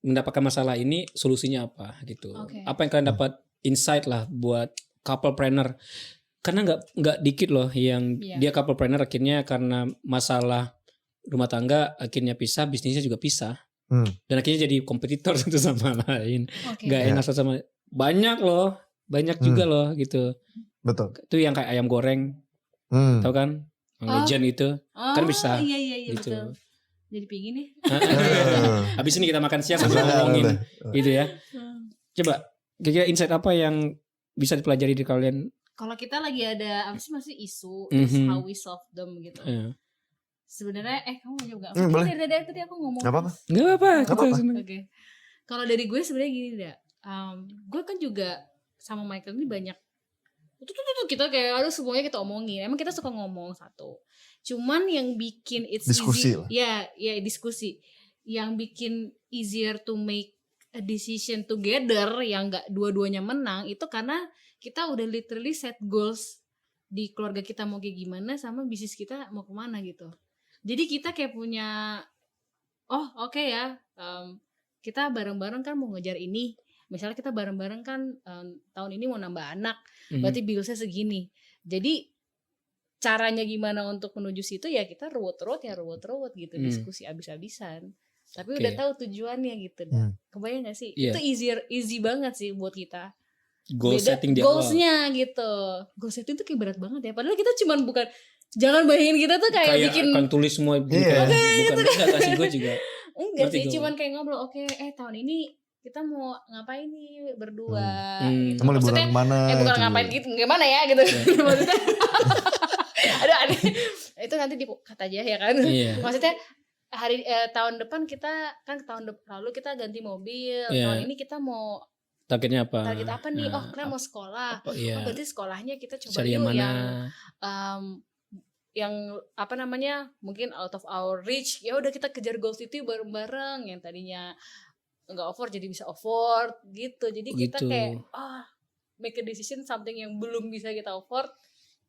mendapatkan masalah ini solusinya apa gitu. Okay. Apa yang kalian dapat insight lah buat couplepreneur. Karena nggak dikit loh yang dia couplepreneur akhirnya karena masalah rumah tangga akhirnya pisah, bisnisnya juga pisah. Dan akhirnya jadi kompetitor satu sama lain. Okay. Gak enak satu sama banyak loh. Banyak juga loh gitu. Betul. Itu yang kayak ayam goreng. Tahu kan? Yang legend itu. Kan bisa. Iya gitu. betul. Jadi pingin nih. Habis ini kita makan siang sambil ngomongin gitu ya. Coba kira-kira insight apa yang bisa dipelajari dari kalian? Kalau kita lagi ada apa sih masih isu, how we solve them gitu. Sebenarnya kamu mau jawab gak? Boleh. Dari tadi aku ngomong. Gak apa-apa. Gak apa-apa. Oke. Kalau dari gue sebenarnya gini dah. Gue kan juga sama Michael ini banyak. Tuh kita kayak harus semuanya kita omongin. Emang kita suka ngomong satu. Cuman yang bikin it's diskusi easy. Ya diskusi. Yang bikin easier to make a decision together yang gak dua-duanya menang itu karena kita udah literally set goals di keluarga kita mau kayak gimana sama bisnis kita mau kemana gitu. Jadi kita kayak punya oke ya kita bareng-bareng kan mau ngejar ini. Misalnya kita bareng-bareng kan tahun ini mau nambah anak, berarti bill-nya segini. Jadi caranya gimana untuk menuju situ ya kita ruwet-ruwet gitu, diskusi abis-abisan. Tapi udah tahu tujuannya gitu dah. Kebayang gak sih? Itu easy banget sih buat kita. Goal beda setting di awal. goalsnya gitu. Goal setting tuh kayak berat banget ya. Padahal kita cuman bukan, jangan bayangin kita tuh kayak bikin akan tulis semua bukan enggak kasih gue juga. Enggak Ngerti sih, gue. cuman kayak ngobrol. Oke, tahun ini kita mau ngapain nih berdua gitu. Mau liburan Maksudnya, kemana? bukan gitu. ngapain gitu, gimana ya gitu. Maksudnya aduh aneh. Itu nanti dikat aja ya kan. Iya. Maksudnya tahun depan kita kan tahun lalu kita ganti mobil. Iya. Tahun ini kita mau Target apa nih? Kalian mau sekolah. Iya. Berarti sekolahnya kita coba Cari yang yuk mana? yang apa namanya mungkin out of our reach. Ya udah kita kejar goals itu bareng-bareng. Yang tadinya nggak afford jadi bisa afford gitu. Jadi kita kayak make a decision something yang belum bisa kita afford.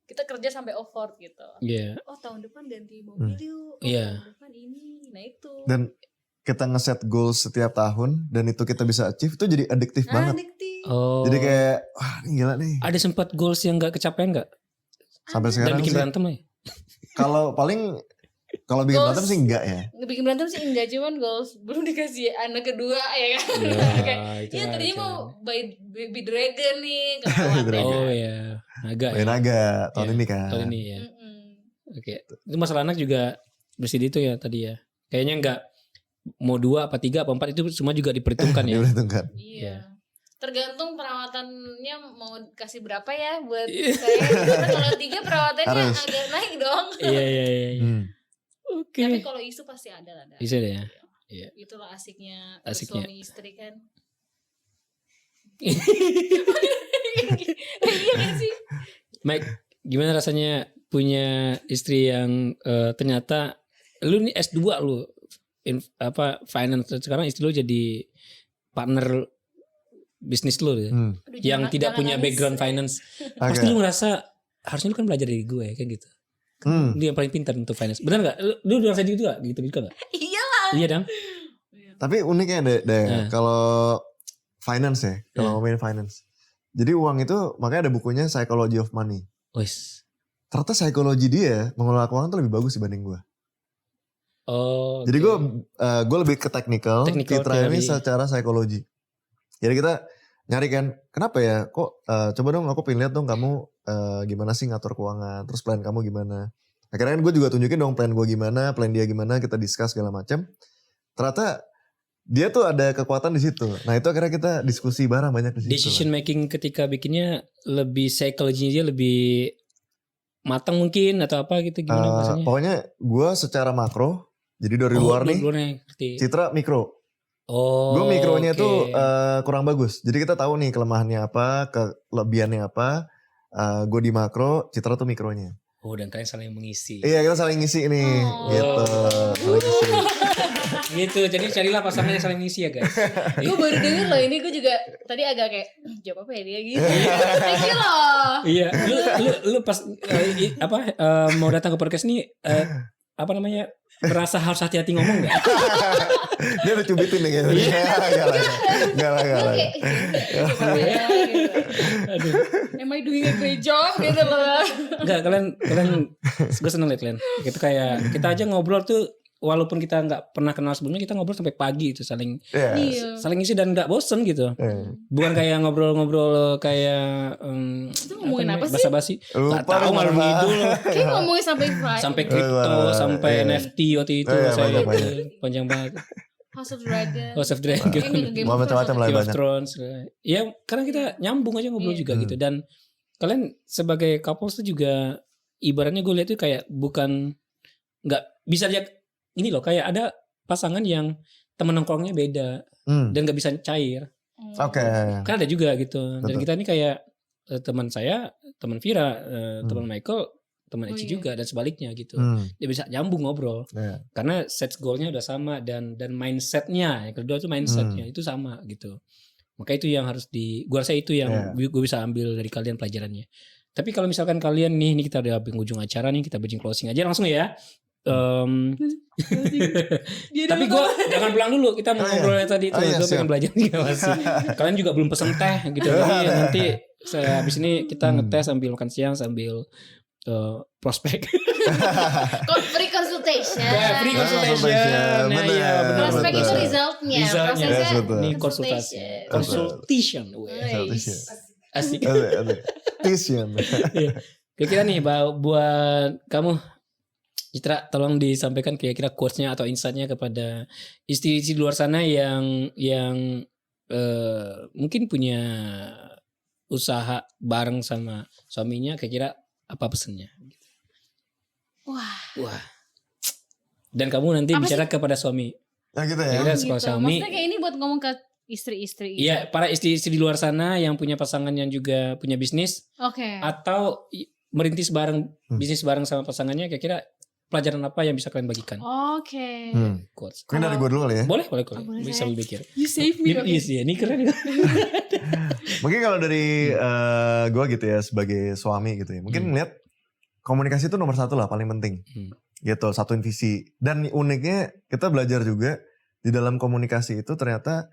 Kita kerja sampai afford gitu. Iya. Tahun depan ganti mobil yuk. Iya. Tahun depan ini. Nah itu. Dan kita ngeset goals setiap tahun dan itu kita bisa achieve itu jadi adiktif banget. Adiktif. Oh. Jadi kayak wah ini gila nih. Ada sempat goals yang gak kecapean gak? Sampai Dan sekarang bikin sih. berantem ya? Kalau bikin Goals. berantem sih enggak ya. Ngebikin berantem sih enggak, cuman goals belum dikasih anak kedua ya kan. Kayak, itu ya tadinya aja. mau baby dragon nih kelewatan. Oh ya, naga Main ya. naga tahun Iya, ini kan. Tahun ini ya. Mm-mm. Oke. Itu masalah anak juga bersih itu ya tadi ya. Kayaknya enggak mau 2 apa 3 apa 4 itu semua juga diperhitungkan ya. Diperhitungkan. Iya. Tergantung perawatannya mau kasih berapa ya buat Iya. saya. Karena kalau 3 perawatannya Harus. agak naik dong. Iya. Oke. Tapi kalau isu pasti ada lah. Bisa deh ya. Iya. Itulah asiknya Asiknya. suami istri kan. Iya kan sih. Mike, gimana rasanya punya istri yang ternyata lu nih S2 lu finance, sekarang istri lu jadi partner bisnis lu gitu. Aduh, Yang tidak jangan punya nangis. background finance. Oke. Pasti lu ngerasa harusnya lu kan belajar dari gue kayak gitu. Dia yang paling pintar untuk finance. Benar enggak? Lu ngerasa gitu juga? Gitu juga enggak? Iyalah. Iya dong. Tapi uniknya deh kalau finance ya, kalau ngomongin finance. Jadi uang itu makanya ada bukunya Psychology of Money. Wes. Ternyata psikologi dia mengelola keuangan tuh lebih bagus dibanding gue. Oh. Jadi gue lebih ke technical Citra ini theory. secara psikologi. Jadi kita nyari kan, kenapa ya? Kok coba dong aku pengen lihat dong kamu gimana sih ngatur keuangan, terus plan kamu gimana. Akhirnya kan gue juga tunjukin dong plan gue gimana, plan dia gimana, kita discuss segala macam. Ternyata dia tuh ada kekuatan di situ. Nah itu akhirnya kita diskusi bareng banyak di situ. Decision making ketika bikinnya lebih psikologinya lebih matang mungkin atau apa gitu gimana maksudnya? Pokoknya gue secara makro, jadi dari luar nih, Citra mikro. Oh. Gue mikronya tuh kurang bagus. Jadi kita tahu nih kelemahannya apa, kelebihannya apa. Gue di makro, Citra tuh mikronya. Oh, dan kalian saling mengisi. Iya kita saling ngisi nih, gitu. Saling ngisi. Gitu, jadi carilah pasangan yang saling ngisi ya guys. Gue baru denger loh ini, gue juga tadi agak kayak jawab apa ya dia gitu. Thank you loh. Iya, lu pas mau datang ke podcast ini apa namanya? Merasa harus hati-hati ngomong gak? Dia udah cubitin nih kayaknya. Gak lah. Aduh. Am I doing a great job gitu loh. Enggak, kalian gue seneng liat kalian. Itu kayak kita aja ngobrol tuh walaupun kita nggak pernah kenal sebelumnya, kita ngobrol sampai pagi itu saling ngisi dan nggak bosen gitu. Bukan kayak ngobrol-ngobrol kayak itu ngomongin apa sih? basa-basi. Nggak tahu ngalur ngidul. Kayak ngomongin sampai Kripto, sampai NFT waktu itu saya panjang banget. House of Dragon. House of Dragon. Macam-macam lah Game of banyak. Thrones. Ya karena kita nyambung aja ngobrol juga gitu. Dan kalian sebagai couples tuh juga ibaratnya gue lihat tuh kayak bukan nggak bisa lihat ini loh, kayak ada pasangan yang temen nongkrongnya beda dan nggak bisa cair. Oke. Kan ada juga gitu. Dan Betul. kita ini kayak teman saya, teman Vira, teman Michael, teman Eci juga dan sebaliknya gitu. Dia bisa nyambung ngobrol. Karena set goalnya udah sama dan mindsetnya, yang kedua tuh mindsetnya itu sama gitu. Maka itu yang harus gue rasa itu yang gue bisa ambil dari kalian pelajarannya. Tapi kalau misalkan kalian nih kita udah penghujung acara nih, kita bridging closing aja langsung ya. Tapi gue jangan pulang dulu, kita mau ngobrolnya tadi itu. Gue pengen belajar juga masih. Kalian juga belum pesen teh gitu. Jadi nanti habis ini kita ngetes sambil makan siang sambil prospek. Free consultation. Free consultation. Nah, iya, benar. Prospek itu resultnya. Prosesnya ini konsultasi. Consultation. Asik. Consultation. Kira-kira nih buat kamu Citra, tolong disampaikan kira-kira quotes-nya atau insight-nya kepada istri-istri di luar sana yang mungkin punya usaha bareng sama suaminya, kira-kira apa pesannya? Wah. Dan kamu nanti bicara kepada suami. Nah gitu ya. Gitu. Maksudnya kayak ini buat ngomong ke istri-istri. Iya, para istri-istri di luar sana yang punya pasangan yang juga punya bisnis. Oke. Atau merintis bareng bisnis bareng sama pasangannya, kira-kira pelajaran apa yang bisa kalian bagikan? Oke. Quotes. Mungkin dari gue dulu kali ya. Boleh. Boleh, Bisa berpikir. You save me. Iya sih, ini keren. Mungkin kalau dari gue gitu ya sebagai suami gitu ya. Mungkin ngeliat komunikasi itu nomor satu lah, paling penting. Gitu, satuin visi. Dan uniknya kita belajar juga di dalam komunikasi itu ternyata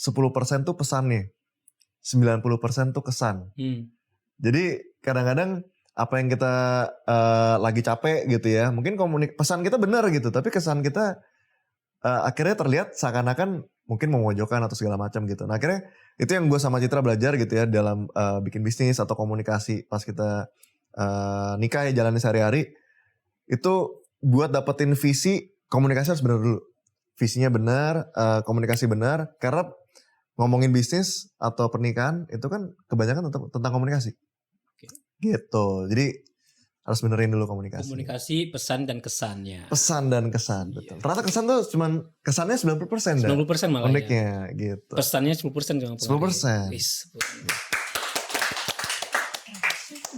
10% tuh pesannya. 90% tuh kesan. Jadi kadang-kadang apa yang kita lagi capek gitu ya, mungkin pesan kita benar gitu, tapi kesan kita akhirnya terlihat seakan-akan mungkin memojokkan atau segala macam gitu. Nah akhirnya itu yang gue sama Citra belajar gitu ya dalam bikin bisnis atau komunikasi pas kita nikah ya, jalani sehari-hari, itu buat dapetin visi, komunikasi harus benar dulu. Visinya benar, komunikasi benar, karena ngomongin bisnis atau pernikahan itu kan kebanyakan tentang komunikasi. Gitu. Jadi harus benerin dulu komunikasi. Komunikasi, pesan dan kesannya. Pesan dan kesan, betul. Ternyata kesan tuh cuman kesannya 90% dah. 90% malah Uniknya gitu. Pesannya 10% cuma. 10%.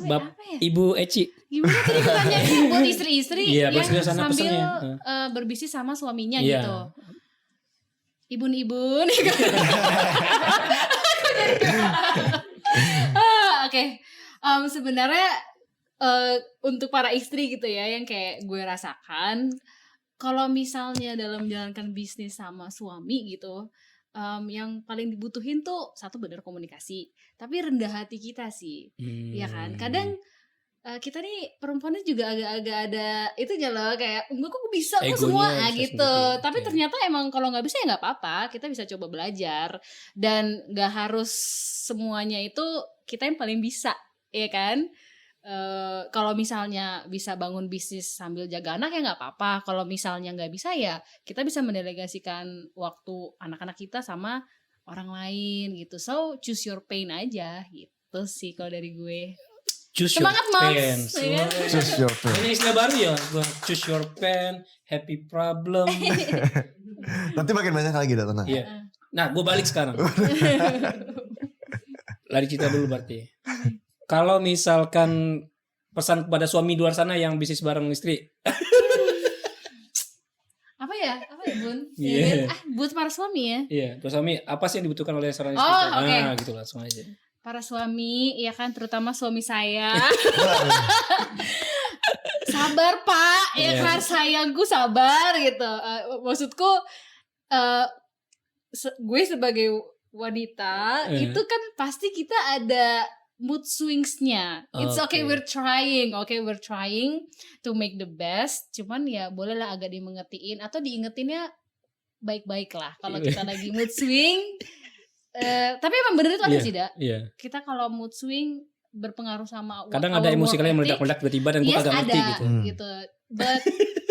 Apa ya? Ibu Eci. Gimana tadi pertanyaannya buat istri-istri Iya, buat yang istri sana sambil pesannya. berbisnis sama suaminya Iya. gitu. Ibun-ibun. Oke. Sebenarnya untuk para istri gitu ya yang kayak gue rasakan, kalau misalnya dalam menjalankan bisnis sama suami gitu, yang paling dibutuhin tuh satu benar komunikasi, tapi rendah hati kita sih, ya kan. Kadang kita nih perempuannya juga agak-agak ada itunya loh, kayak enggak kok bisa kok Egonya semua bisa gitu. sendiri, Tapi iya. ternyata emang kalau nggak bisa ya nggak apa-apa, kita bisa coba belajar dan nggak harus semuanya itu kita yang paling bisa, ya kan. Kalau misalnya bisa bangun bisnis sambil jaga anak ya nggak apa-apa. Kalau misalnya nggak bisa ya kita bisa mendelegasikan waktu anak-anak kita sama orang lain gitu. So choose your pain aja gitu sih kalau dari gue. Choose Semangat, your Moms. pen. Iya kan? Choose your pain. Ini istilah baru ya, choose your pen, happy problem. Nanti makin banyak lagi dah, tenang. Iya. Nah, gue balik sekarang. Lari cerita dulu berarti. Kalau misalkan pesan kepada suami di luar sana yang bisnis bareng istri, Apa ya Bun? Iya. Ya kan? Buat para suami ya. iya, terus suami apa sih yang dibutuhkan oleh seorang istri? Oh, oke. Nah, gitu langsung aja. Para suami, ya kan, terutama suami saya. Sabar Pak, ya Iya. kan, sayangku sabar gitu. Maksudku, gue sebagai wanita, Iya. itu kan pasti kita ada mood swingsnya. It's okay, Oke. we're trying to make the best. Cuman ya bolehlah agak dimengertiin atau diingetinnya baik-baik lah. Kalau kita lagi mood swing. Tapi emang bener itu ada Iya. sih, Dak. Iya. Kita kalau mood swing berpengaruh sama Kadang our ada emosi work kalian ethic. meledak-meledak tiba-tiba dan gue Yes, kagak ngerti ada gitu. gitu. But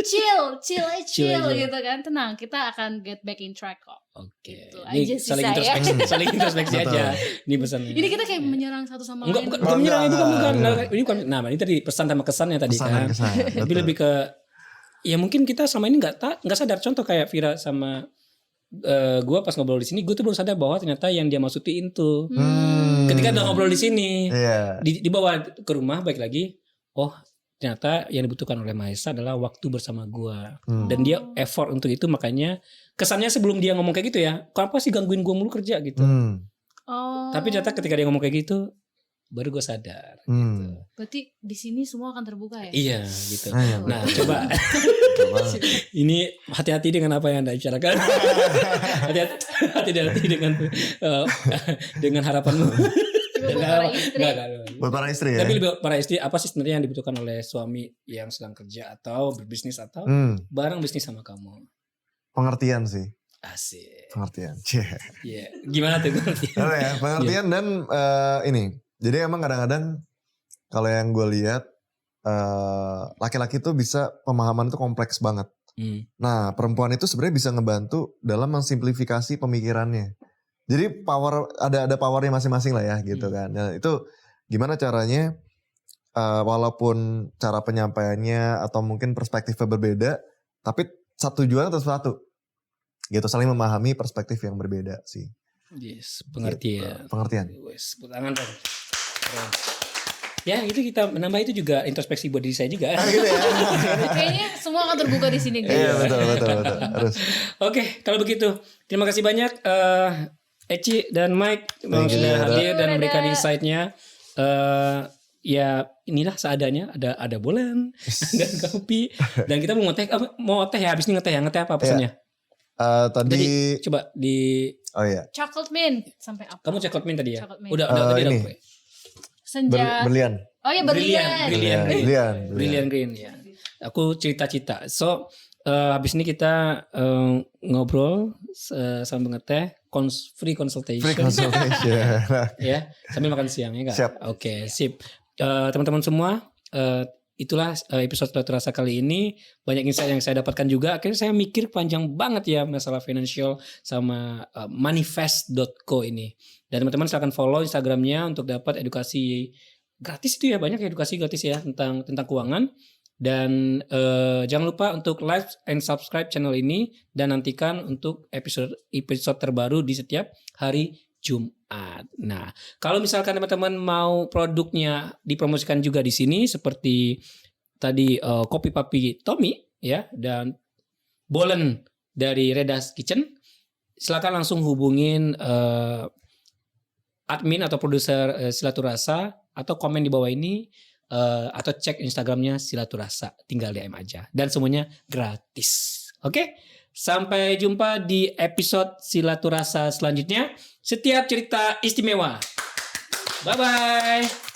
chill Chill aja. gitu kan. Tenang, kita akan get back in track kok. Oke. Gitu Ini aja sih saling saya. introspeksi, saling introspeksi Betul. aja. Ini pesannya. Ini kita kayak menyerang satu sama Enggak, lain. bukan menyerang, Enggak, bukan. enggak. Ini bukan. Nah, ini tadi pesan sama kesannya tadi Pesan kan. dan kesan. Tapi betul. lebih ke ya mungkin kita selama ini nggak sadar. Contoh kayak Vira sama gue pas ngobrol di sini, gue tuh baru sadar bahwa ternyata yang dia maksudin tuh ketika udah ngobrol di sini, Iya. dibawa ke rumah baik lagi. Oh, ternyata yang dibutuhkan oleh Mahesa adalah waktu bersama gue. Dan dia effort untuk itu, makanya kesannya sebelum dia ngomong kayak gitu ya, kenapa sih gangguin gue mulu kerja gitu. Oh. Tapi ternyata ketika dia ngomong kayak gitu, baru gue sadar. Berarti di sini semua akan terbuka ya? Iya gitu. Iya, Nah coba ini hati-hati dengan apa yang Anda bicarakan. Hati-hati dengan harapanmu. Coba buat para istri. Enggak. Buat para istri ya. Tapi lebih para istri, apa sih sebenarnya yang dibutuhkan oleh suami yang sedang kerja atau berbisnis atau bareng bisnis sama kamu? Pengertian sih. Asik. Pengertian. Cie. Iya. Gimana tuh pengertian? Apa ya? Pengertian dan ini. Jadi emang kadang-kadang kalau yang gue lihat laki-laki tuh bisa pemahaman tuh kompleks banget. Nah, perempuan itu sebenarnya bisa ngebantu dalam mensimplifikasi pemikirannya. Jadi ada powernya masing-masing lah ya gitu kan. Nah, itu gimana caranya walaupun cara penyampaiannya atau mungkin perspektifnya berbeda, tapi satu tujuan atau satu. Gitu, saling memahami perspektif yang berbeda sih. Yes, pengertian. Gitu, pengertian. Wes, tepuk tangan dong. Keren. Ya itu kita menambah itu juga introspeksi buat diri saya juga. Gitu ya. Kayaknya semua akan terbuka di sini. Iya guys. betul. Harus. Oke, kalau begitu terima kasih banyak Eci dan Mike Thank you, sudah Dada. hadir dan Dada. memberikan insight-nya. Ya inilah seadanya, ada bolen dan kopi dan kita mau teh ya, habis ini ngeteh apa pesannya? Tadi Coba di oh iya. Chocolate mint sampai apa? kamu coklat mint tadi ya? Chocolate mint. Udah tadi ini. udah. Senja. Berlian. Oh ya berlian. Brilliant Green ya. Aku cita-cita. So habis ini kita ngobrol sambil ngeteh, free consultation. Free consultation. Ya, sambil makan siang ya Kak? Siap. Oke, sip. Teman-teman semua, itulah episode Terasa kali ini. Banyak insight yang saya dapatkan juga. Akhirnya saya mikir panjang banget ya masalah financial sama manifest.co ini. Dan teman-teman silahkan follow Instagramnya untuk dapat edukasi gratis itu ya, banyak edukasi gratis ya tentang keuangan. Dan jangan lupa untuk like and subscribe channel ini dan nantikan untuk episode terbaru di setiap hari Jumat. Nah, kalau misalkan teman-teman mau produknya dipromosikan juga di sini seperti tadi Kopi Papi Tommy ya dan Bolen dari Reda's Kitchen, silakan langsung hubungin admin atau produser Silaturasa atau komen di bawah ini atau cek Instagramnya Silaturasa, tinggal DM aja dan semuanya gratis. Oke? Sampai jumpa di episode Silaturasa selanjutnya. Setiap cerita istimewa. Bye-bye.